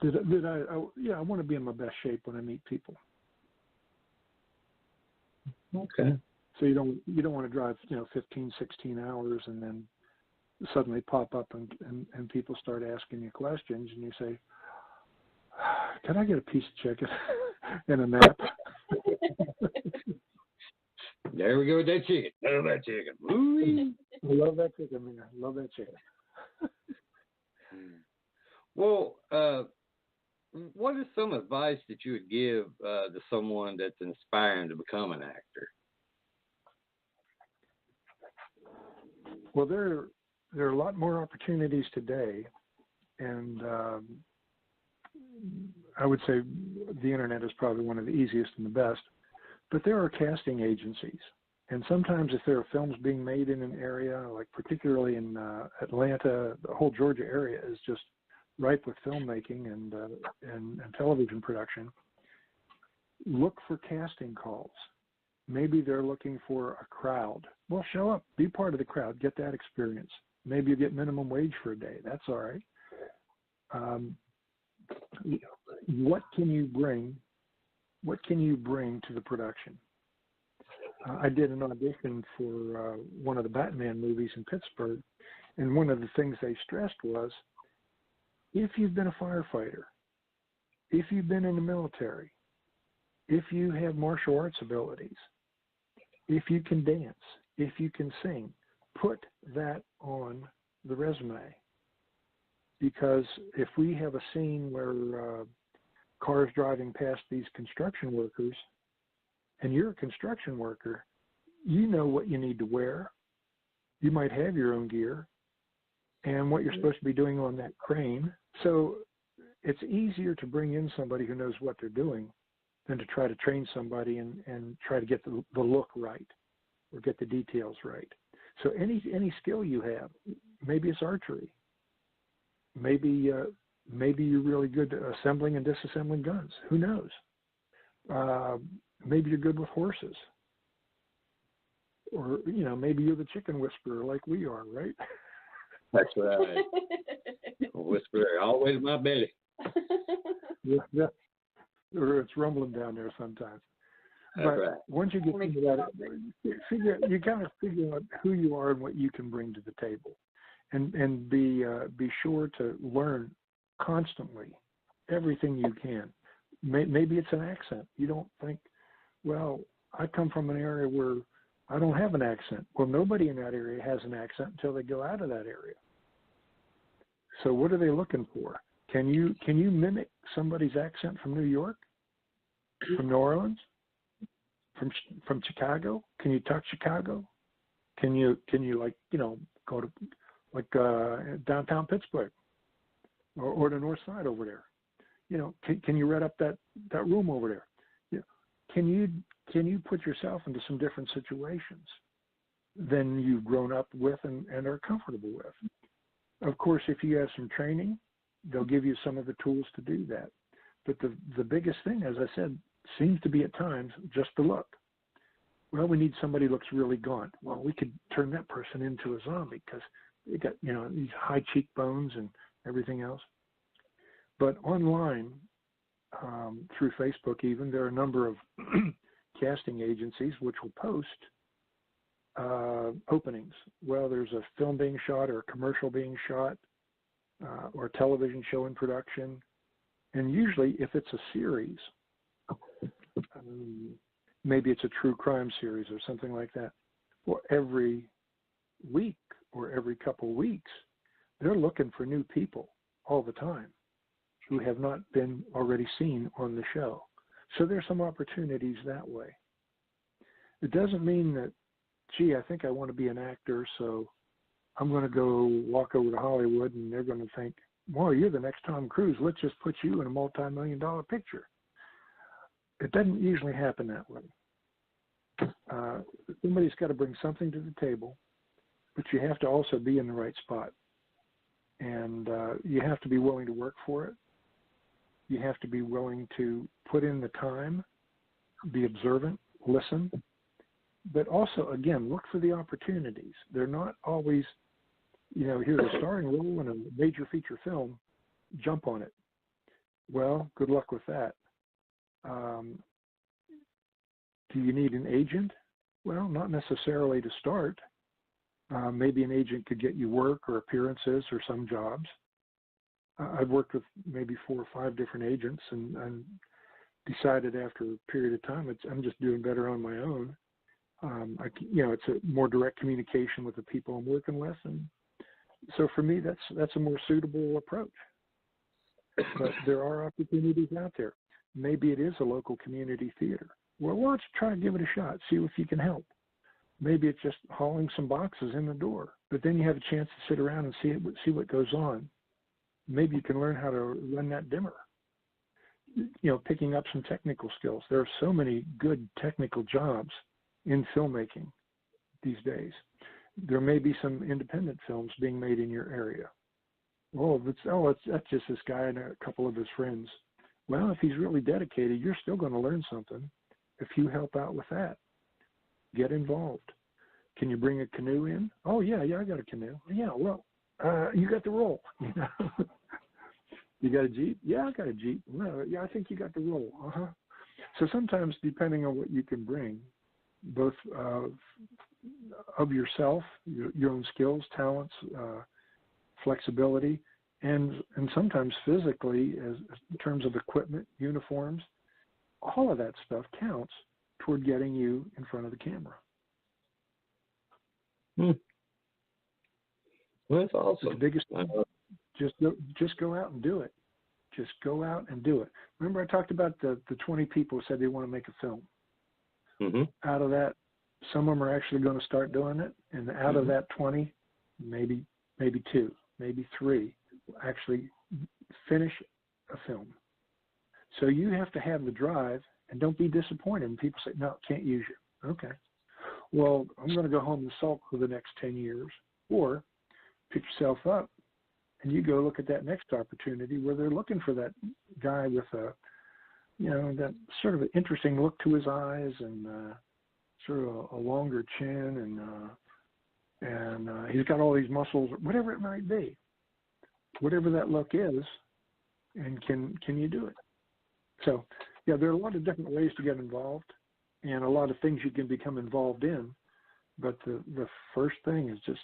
want to be in my best shape when I meet people. Okay. So you don't want to drive 15, 16 hours and then suddenly pop up and people start asking you questions and you say, can I get a piece of chicken and a nap? There we go with that chicken. Love that chicken. Ooh. I love that chicken, man. Love that chicken. Well, what is some advice that you would give to someone that's inspiring to become an actor? Well, there are a lot more opportunities today, and I would say the internet is probably one of the easiest and the best. But there are casting agencies, and sometimes if there are films being made in an area, like particularly in Atlanta, the whole Georgia area is just ripe with filmmaking and television production. Look for casting calls. Maybe they're looking for a crowd. Well, show up, be part of the crowd, get that experience. Maybe you get minimum wage for a day. That's all right. What can you bring? What can you bring to the production? I did an audition for one of the Batman movies in Pittsburgh, and one of the things they stressed was, if you've been a firefighter, if you've been in the military, if you have martial arts abilities, if you can dance, if you can sing, put that on the resume. Because if we have a scene where cars driving past these construction workers, and you're a construction worker, you know what you need to wear. You might have your own gear and what you're supposed to be doing on that crane. So it's easier to bring in somebody who knows what they're doing than to try to train somebody and try to get the look right or get the details right. So any skill you have, maybe it's archery. Maybe you're really good at assembling and disassembling guns. Who knows? Maybe you're good with horses. Or, maybe you're the chicken whisperer like we are, right? That's right. Whisperer, always my belly. Yeah. Or it's rumbling down there sometimes. That's but right. Once you get into that, you kind of figure out who you are and what you can bring to the table. And be sure to learn constantly everything you can. Maybe it's an accent. You don't think, well, I come from an area where I don't have an accent. Well, nobody in that area has an accent until they go out of that area. So what are they looking for? Can you mimic somebody's accent from New York, from New Orleans, from Chicago? Can you talk Chicago? Can you go to downtown Pittsburgh or the north side over there? Can you read up that room over there? Can you put yourself into some different situations than you've grown up with and are comfortable with? Of course, if you have some training, they'll give you some of the tools to do that. But the biggest thing, as I said, seems to be at times just the look. Well, we need somebody who looks really gaunt. Well, we could turn that person into a zombie because they got, these high cheekbones and everything else. But online, through Facebook even, there are a number of casting agencies which will post openings. Well, there's a film being shot or a commercial being shot or a television show in production. And usually if it's a series, maybe it's a true crime series or something like that, well, every week or every couple weeks, they're looking for new people all the time who have not been already seen on the show. So there's some opportunities that way. It doesn't mean that, gee, I think I want to be an actor, so I'm going to go walk over to Hollywood and they're going to think, well, you're the next Tom Cruise. Let's just put you in a multi-million-dollar picture. It doesn't usually happen that way. Somebody's got to bring something to the table, but you have to also be in the right spot. And you have to be willing to work for it. You have to be willing to put in the time, be observant, listen, but also, again, look for the opportunities. They're not always, here's a starring role in a major feature film, jump on it. Well, good luck with that. Do you need an agent? Well, not necessarily to start. Maybe an agent could get you work or appearances or some jobs. I've worked with maybe 4 or 5 different agents and decided after a period of time I'm just doing better on my own. It's a more direct communication with the people I'm working with, and so for me that's a more suitable approach. But there are opportunities out there. Maybe it is a local community theater. Well, why don't you try to give it a shot, see if you can help. Maybe it's just hauling some boxes in the door, but then you have a chance to sit around and see what goes on. Maybe you can learn how to run that dimmer. Picking up some technical skills. There are so many good technical jobs in filmmaking these days. There may be some independent films being made in your area. That's just this guy and a couple of his friends. Well, if he's really dedicated, you're still going to learn something if you help out with that. Get involved. Can you bring a canoe in? Oh, yeah, I got a canoe. Yeah, well, you got the roll. You got a Jeep? Yeah, I got a Jeep. No, yeah, I think you got the roll. So sometimes, depending on what you can bring, both of yourself, your own skills, talents, flexibility, and sometimes physically, as in terms of equipment, uniforms, all of that stuff counts toward getting you in front of the camera. Well, that's awesome. The biggest thing, just go out and do it. Just go out and do it. Remember I talked about the 20 people who said they want to make a film. Mm-hmm. Out of that, some of them are actually going to start doing it, and out of that 20, maybe 2, maybe 3 will actually finish a film. So you have to have the drive, and don't be disappointed when people say, no, can't use you. Okay. Well, I'm going to go home and sulk for the next 10 years. Or pick yourself up, and you go look at that next opportunity where they're looking for that guy with that sort of an interesting look to his eyes and sort of a longer chin, and he's got all these muscles, whatever it might be. Whatever that look is, and can you do it? So, yeah, there are a lot of different ways to get involved and a lot of things you can become involved in. But the first thing is just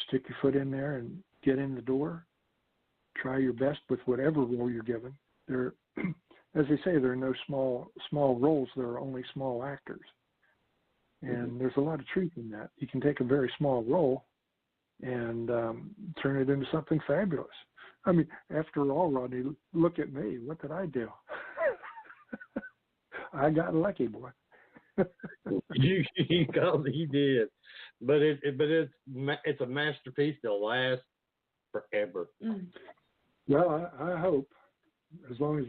stick your foot in there and get in the door. Try your best with whatever role you're given. There, as they say, there are no small roles. There are only small actors. And there's a lot of truth in that. You can take a very small role and turn it into something fabulous. I mean, after all, Rodney, look at me. What did I do? I got lucky, boy. you did, but it's a masterpiece that'll last forever. Well, I hope as long as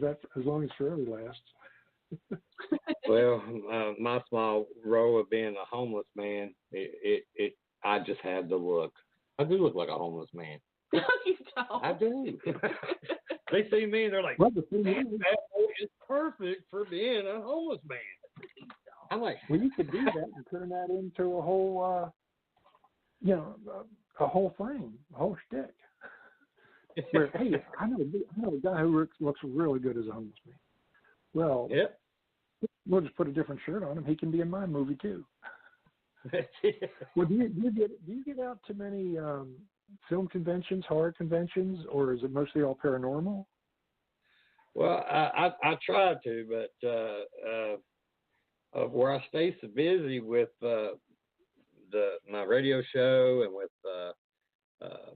forever lasts. Well, my small role of being a homeless man, I just had the look. I do look like a homeless man. No, you don't. I do. They see me and they're like, that boy is perfect for being a homeless man. I'm like, well, you could do that and turn that into a whole, a whole thing, a whole shtick. Where, hey, I know a guy who looks really good as a homeless man. Well, yep. We'll just put a different shirt on him. He can be in my movie too. Well, do you get out to many film conventions, horror conventions, or is it mostly all paranormal? Well, I try to, but where I stay so busy with my radio show and with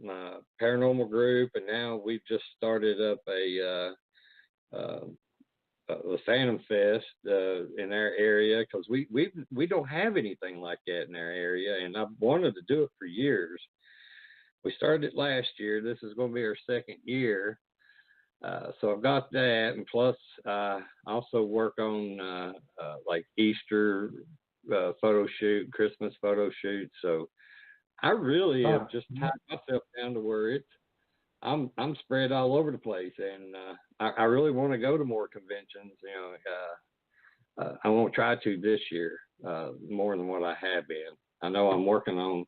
my paranormal group, and now we've just started up the Phantom Fest in our area, because we don't have anything like that in our area, and I've wanted to do it for years. We started it last year. This is going to be our second year. So I've got that, and plus I also work on like Easter photo shoot, Christmas photo shoot. So I really have just tied myself down to where I'm spread all over the place, and I really want to go to more conventions. I won't try to this year more than what I have been. I know I'm working on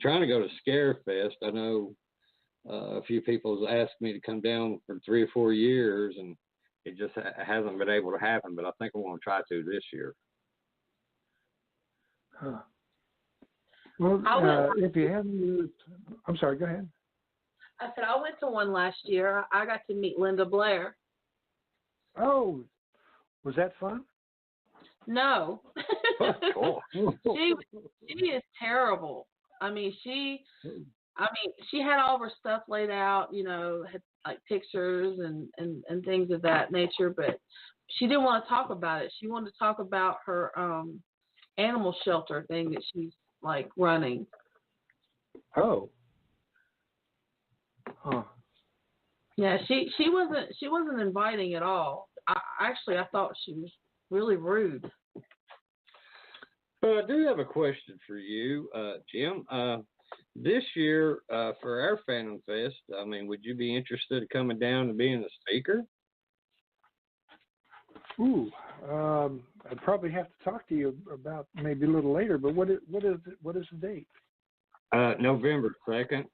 trying to go to Scare Fest. I know a few people have asked me to come down for 3 or 4 years, and it just hasn't been able to happen. But I think I want to try to this year. Huh. Well, if you haven't used, I'm sorry. Go ahead. I said I went to one last year. I got to meet Linda Blair. Oh, was that fun? No. Cool. She is terrible. I mean, she I mean, she had all of her stuff laid out, had like pictures and things of that nature, but she didn't want to talk about it. She wanted to talk about her animal shelter thing that she's like running. Oh. Huh. Yeah, she wasn't inviting at all. I thought she was really rude. But I do have a question for you, Jim. This year, for our Phantom Fest, I mean, would you be interested in coming down and being a speaker? Ooh, I'd probably have to talk to you about maybe a little later. But what is the date? November 2nd.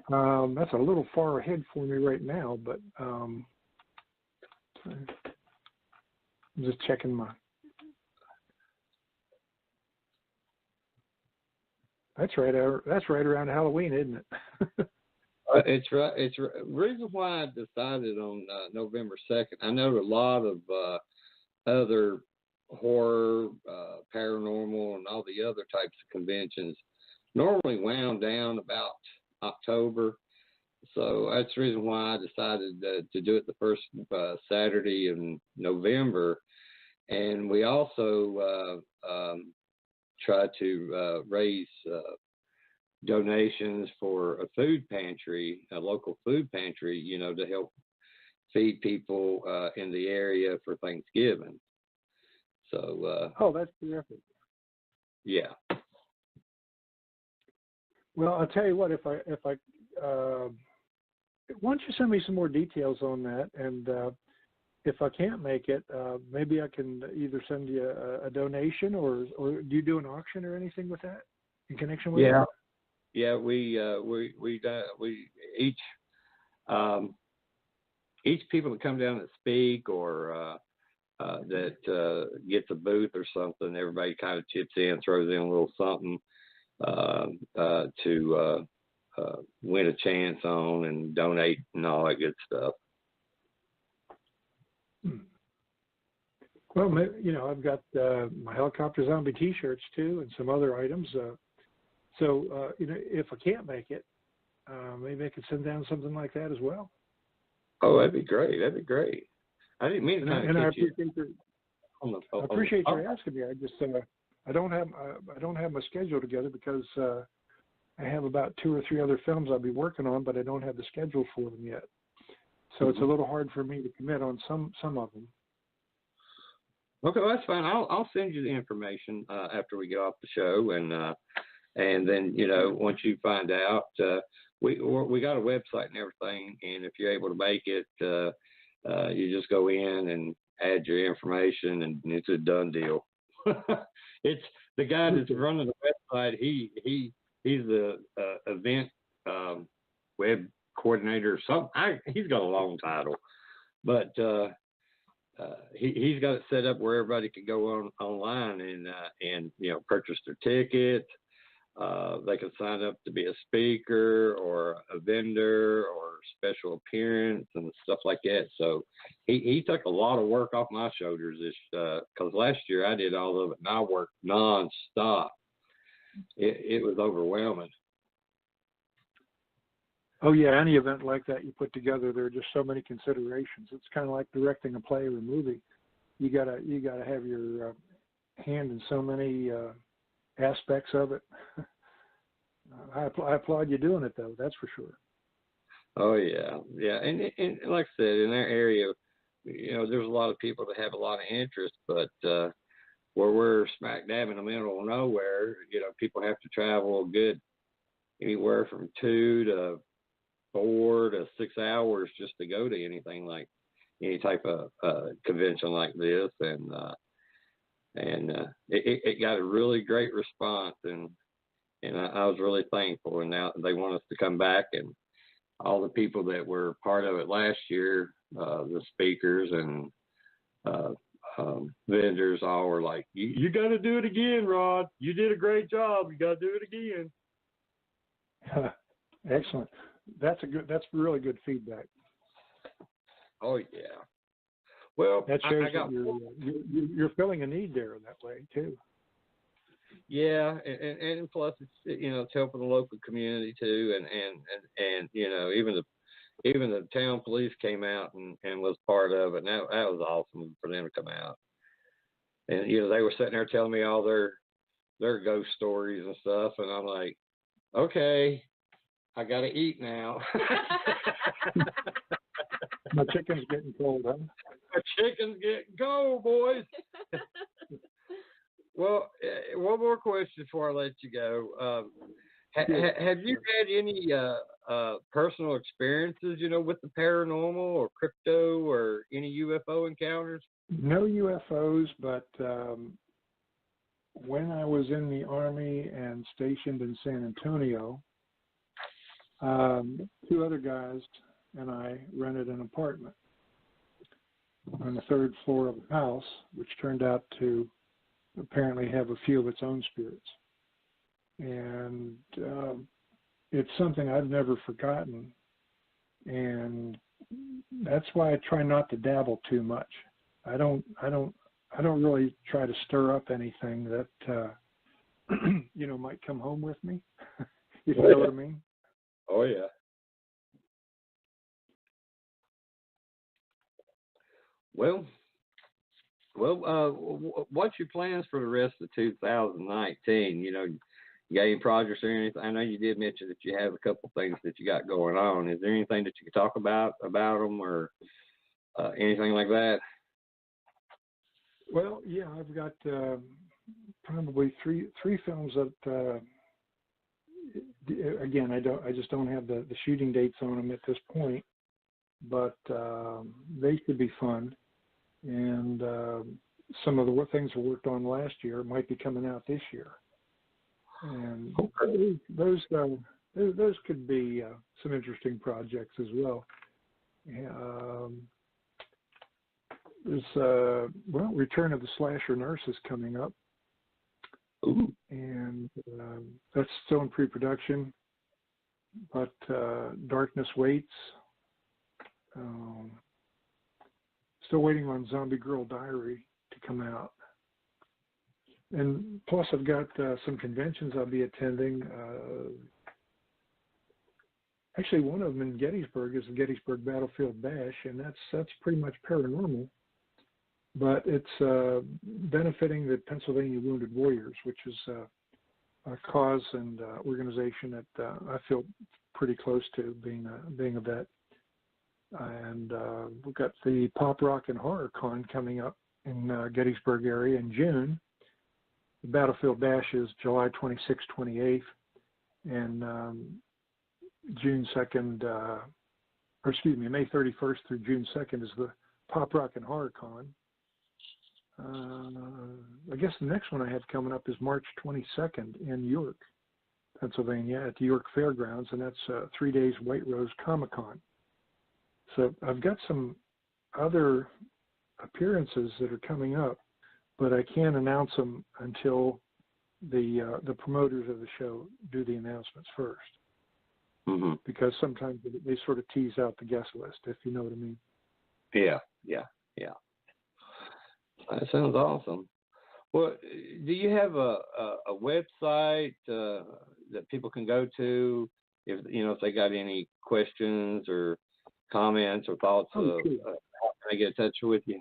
That's a little far ahead for me right now, but I'm just checking my. That's right around Halloween, isn't it? It's right. It's the reason why I decided on November 2nd. I know a lot of other horror, paranormal, and all the other types of conventions normally wound down about October. So that's the reason why I decided to do it the first Saturday in November. And we also try to raise donations for a food pantry, a local food pantry, to help feed people in the area for Thanksgiving. So. Oh, that's terrific. Yeah. Well, I'll tell you what. If I why don't you send me some more details on that, and if I can't make it, maybe I can either send you a donation, or do you do an auction or anything with that in connection with that? Yeah, we each people that come down and speak or that gets a booth or something, everybody kind of chips in, throws in a little something to win a chance on and donate and all that good stuff. Well, I've got my helicopter zombie T-shirts too, and some other items. So if I can't make it, maybe I could send down something like that as well. Oh, that'd be great. I didn't mean to kind of I appreciate you asking me. I just I don't have my schedule together because I have about 2 or 3 other films I'll be working on, but I don't have the schedule for them yet. So It's a little hard for me to commit on some of them. Okay, well, that's fine. I'll send you the information after we get off the show, and then once you find out, we got a website and everything, and if you're able to make it, you just go in and add your information, and it's a done deal. It's the guy that's running the website. He's the event web coordinator or something. He's got a long title, but he's got it set up where everybody can go online and purchase their tickets. They can sign up to be a speaker or a vendor or special appearance and stuff like that. So he took a lot of work off my shoulders because last year I did all of it and I worked nonstop. It was overwhelming. Oh yeah, any event like that you put together, there are just so many considerations. It's kind of like directing a play or a movie. You gotta have your hand in so many aspects of it. I applaud you doing it though. That's for sure. Oh yeah, and like I said, in our area, there's a lot of people that have a lot of interest, but where we're smack dab in the middle of nowhere, people have to travel a good anywhere from 2 to 4 to 6 hours just to go to anything like any type of convention like this, and it got a really great response, and I was really thankful. And now they want us to come back, and all the people that were part of it last year, the speakers and vendors, all were like, "You got to do it again, Rod. You did a great job. You got to do it again." Excellent. That's really good feedback. Oh yeah. Well, that shows I got that you're filling a need there in that way too. Yeah, and plus it's, you know, it's helping the local community too, and you know, even the town police came out and was part of it. And that was awesome for them to come out. And you know, they were sitting there telling me all their ghost stories and stuff, and I'm like, okay, I gotta eat now. My chicken's getting cold, huh? My chicken's getting cold, boys. Well, one more question before I let you go. Have you had any personal experiences, you know, with the paranormal or crypto or any UFO encounters? No UFOs, but when I was in the Army and stationed in San Antonio, two other guys and I rented an apartment on the third floor of a house, which turned out to apparently have a few of its own spirits. And it's something I've never forgotten, and that's why I try not to dabble too much. I don't really try to stir up anything that you know, might come home with me. You know what I mean? Oh yeah. Well, what's your plans for the rest of 2019? You know, you got any projects or anything? I know you did mention that you have a couple things that you got going on. Is there anything that you can talk about them or anything like that? Well, yeah, I've got probably three films that again, I just don't have the shooting dates on them at this point, but they could be fun. And some of the things we worked on last year might be coming out this year. And those could be some interesting projects as well. There's Return of the Slasher Nurse is coming up. Ooh. And that's still in pre-production, but Darkness Waits. Still waiting on Zombie Girl Diary to come out. And plus I've got some conventions I'll be attending. Actually, one of them in Gettysburg is the Gettysburg Battlefield Bash, and that's pretty much paranormal. But it's benefiting the Pennsylvania Wounded Warriors, which is a cause and organization that I feel pretty close to, being a vet. And we've got the Pop Rock and Horror Con coming up in Gettysburg area in June. The Battlefield Bash is July 26th, 28th, and June 2nd, May 31st through June 2nd is the Pop Rock and Horror Con. I guess the next one I have coming up is March 22nd in York, Pennsylvania, at the York Fairgrounds, and that's 3 days White Rose Comic Con. So I've got some other appearances that are coming up, but I can't announce them until the promoters of the show do the announcements first. Mm-hmm. Because sometimes they sort of tease out the guest list, if you know what I mean. Yeah. That sounds awesome. Well, do you have a website that people can go to if they got any questions or comments or thoughts? Sure. How can I get in touch with you?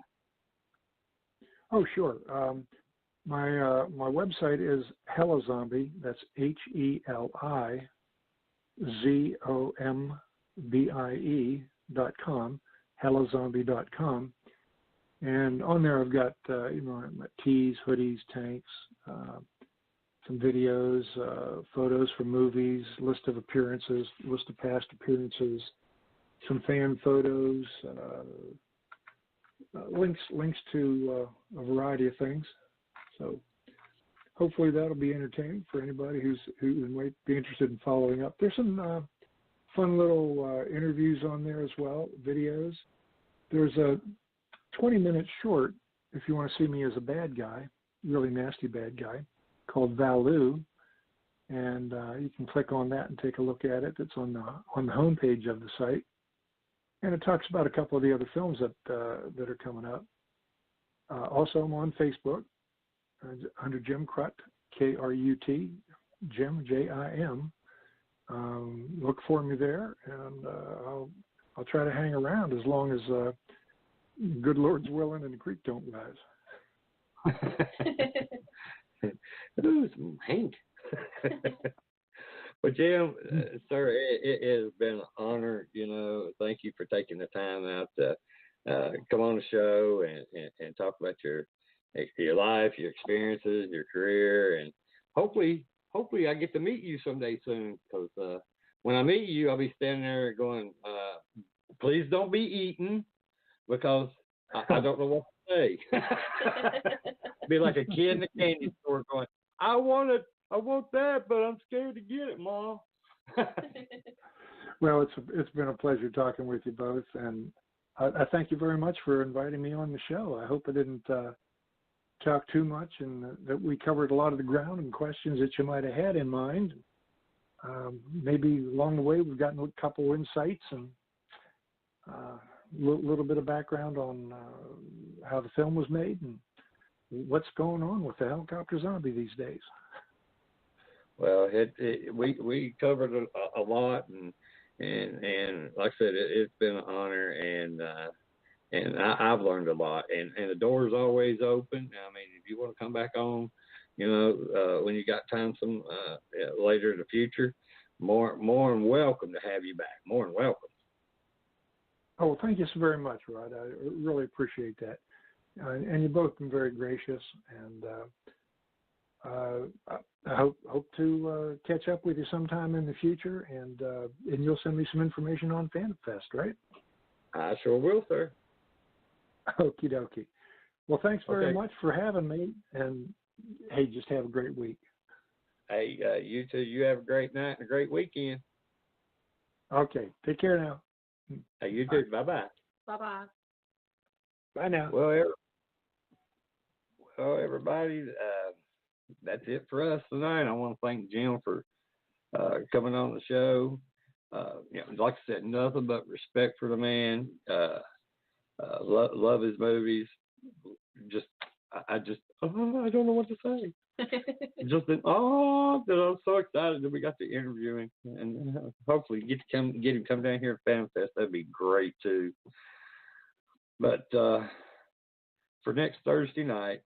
Oh, sure. My website is HeliZombie. That's HeliZombie.com. HeliZombie.com. And on there I've got tees, hoodies, tanks, some videos, photos from movies, list of appearances, list of past appearances, some fan photos, links to a variety of things. So hopefully that'll be entertaining for anybody who might be interested in following up. There's some fun little interviews on there as well, videos. There's a 20-minute short, if you want to see me as a bad guy, really nasty bad guy, called Valu, and you can click on that and take a look at it. It's on the homepage of the site. and it talks about a couple of the other films that are coming up. Also, I'm on Facebook under Jim Krut, Krut, Jim, Jim. Look for me there, and I'll try to hang around as long as good Lord's willing and the creek don't rise. Ooh, some Hank. Well, Jim, sir, it has been an honor. Thank you for taking the time out to come on the show and talk about your life, your experiences, your career, and hopefully I get to meet you someday soon. Because when I meet you, I'll be standing there going, "Please don't be eating," because I don't know what to say. Be like a kid in the candy store going, "I want that, but I'm scared to get it, Mom." Well, it's been a pleasure talking with you both, and I thank you very much for inviting me on the show. I hope I didn't talk too much, and that we covered a lot of the ground and questions that you might have had in mind. Maybe along the way we've gotten a couple insights and a little bit of background on how the film was made and what's going on with the helicopter zombie these days. Well, we covered a lot, and like I said, it's been an honor, and I've learned a lot, and the door's always open. I mean, if you want to come back on, when you got time later in the future, more than welcome to have you back. More than welcome. Oh, well, thank you so very much, Rod. I really appreciate that. And you've both been very gracious, and I hope to catch up with you sometime in the future, and you'll send me some information on FanFest, right? I sure will, sir. Okie dokie. Well, thanks very much for having me, and hey, just have a great week. Hey, you too. You have a great night and a great weekend. Okay, take care now. Hey, you too. Bye-bye. Bye-bye. Bye now. Well, everybody, that's it for us tonight. I want to thank Jim for coming on the show. Like I said, nothing but respect for the man. Love his movies. I don't know what to say. That I'm so excited that we got to interview him, and hopefully get him come down here at FanFest. That'd be great too. But for next Thursday night,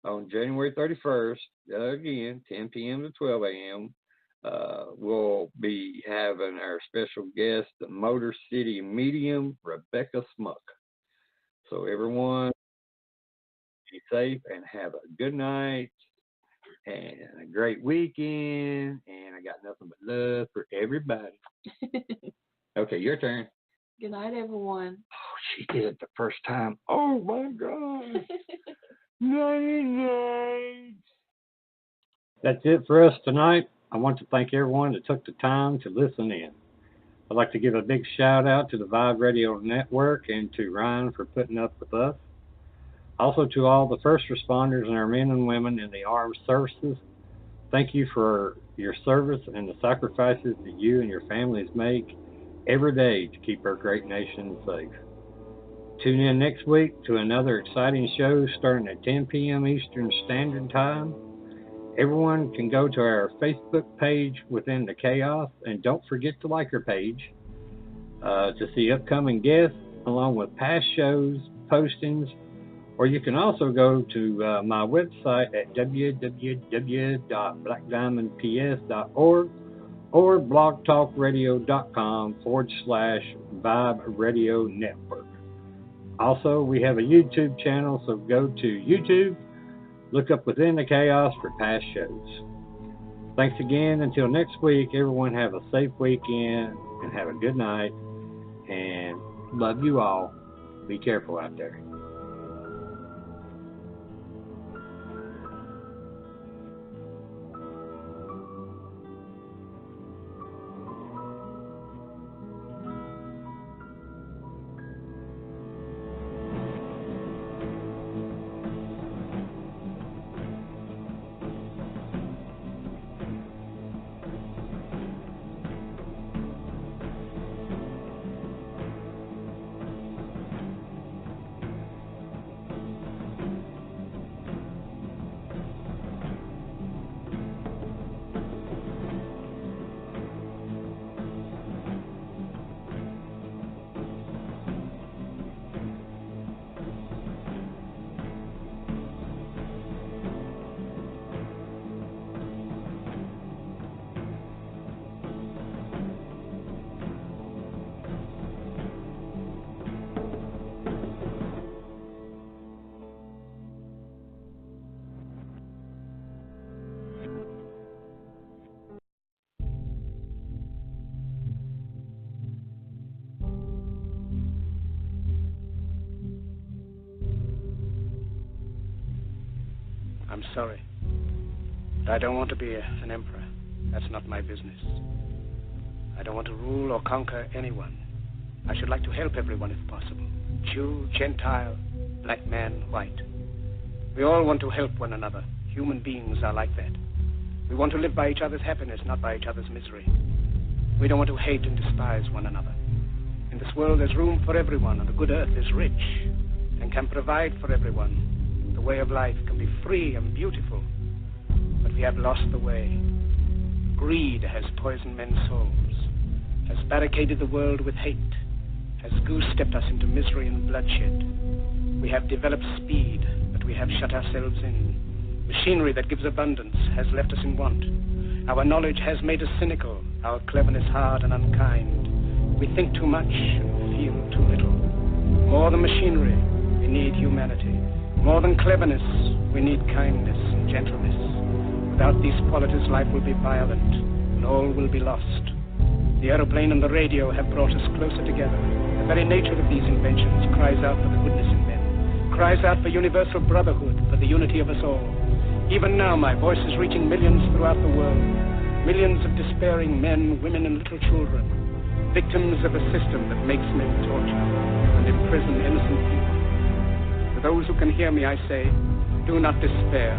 on January 31st, again, 10 p.m. to 12 a.m., we'll be having our special guest, the Motor City medium, Rebecca Smuck. So everyone, be safe and have a good night and a great weekend. And I got nothing but love for everybody. Okay, your turn. Good night, everyone. Oh, she did it the first time. Oh, my God. Night. That's it for us tonight. I want to thank everyone that took the time to listen in. I'd like to give a big shout out to the Vibe Radio Network and to Ryan for putting up with us. Also to all the first responders and our men and women in the armed services. Thank you for your service and the sacrifices that you and your families make every day to keep our great nation safe. Tune in next week to another exciting show starting at 10 p.m. Eastern Standard Time. Everyone can go to our Facebook page Within the Chaos, and don't forget to like our page to see upcoming guests along with past shows, postings, or you can also go to my website at www.blackdiamondps.org or blogtalkradio.com/Vibe Radio Network. Also, we have a YouTube channel, so go to YouTube, look up Within the Chaos for past shows. Thanks again. Until next week, everyone have a safe weekend and have a good night. And love you all. Be careful out there. I'm sorry. But I don't want to be an emperor. That's not my business. I don't want to rule or conquer anyone. I should like to help everyone if possible. Jew, Gentile, black man, white. We all want to help one another. Human beings are like that. We want to live by each other's happiness, not by each other's misery. We don't want to hate and despise one another. In this world, there's room for everyone, and the good earth is rich and can provide for everyone. The way of life can be free and beautiful, but we have lost the way. Greed has poisoned men's souls, has barricaded the world with hate, has goose-stepped us into misery and bloodshed. We have developed speed, but we have shut ourselves in. Machinery that gives abundance has left us in want. Our knowledge has made us cynical, our cleverness hard and unkind. We think too much and feel too little. More than machinery, we need humanity. More than cleverness, we need kindness and gentleness. Without these qualities, life will be violent, and all will be lost. The aeroplane and the radio have brought us closer together. The very nature of these inventions cries out for the goodness in men, cries out for universal brotherhood, for the unity of us all. Even now, my voice is reaching millions throughout the world, millions of despairing men, women, and little children, victims of a system that makes men torture and imprison innocent people. To those who can hear me, I say, do not despair.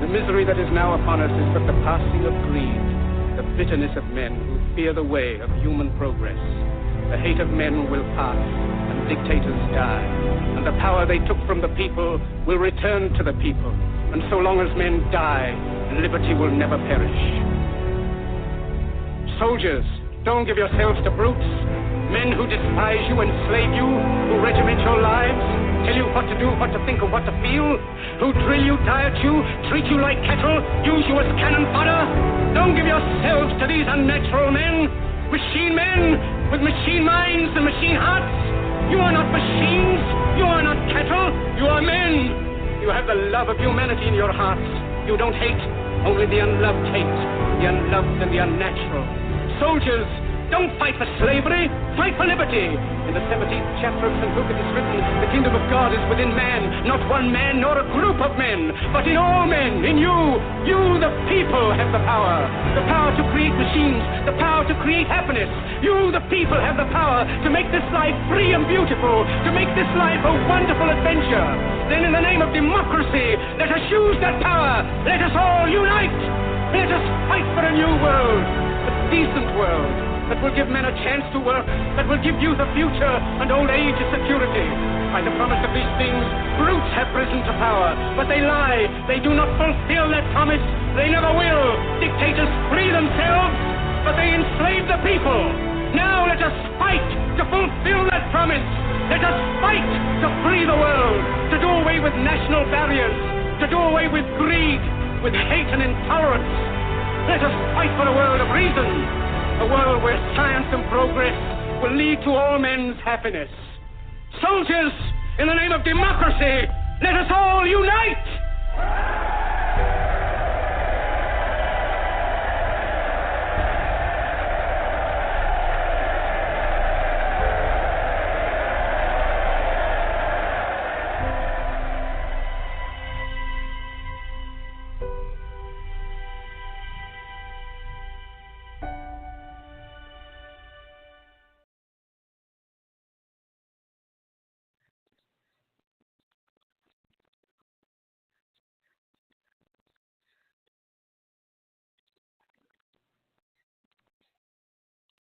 The misery that is now upon us is but the passing of greed, the bitterness of men who fear the way of human progress. The hate of men will pass, and dictators die, and the power they took from the people will return to the people. And so long as men die, liberty will never perish. Soldiers, don't give yourselves to brutes, men who despise you, enslave you, who regiment your lives, tell you what to do, what to think, or what to feel, who drill you, diet you, treat you like cattle, use you as cannon fodder. Don't give yourselves to these unnatural men with machine minds and machine hearts. You are not machines, you are not cattle, you are men. You have the love of humanity in your hearts. You don't hate, only the unloved hate, the unloved and the unnatural. Soldiers, don't fight for slavery, fight for liberty. In the 17th chapter of St. Luke it is written, the kingdom of God is within man, not one man nor a group of men, but in all men, in you. You, the people, have the power to create machines, the power to create happiness. You, the people, have the power to make this life free and beautiful, to make this life a wonderful adventure. Then in the name of democracy, let us use that power. Let us all unite. Let us fight for a new world, a decent world, that will give men a chance to work, that will give youth a future and old age a security. By the promise of these things, brutes have risen to power, but they lie. They do not fulfill that promise. They never will. Dictators free themselves, but they enslave the people. Now let us fight to fulfill that promise. Let us fight to free the world, to do away with national barriers, to do away with greed, with hate and intolerance. Let us fight for a world of reason, a world where science and progress will lead to all men's happiness. Soldiers, in the name of democracy, let us all unite!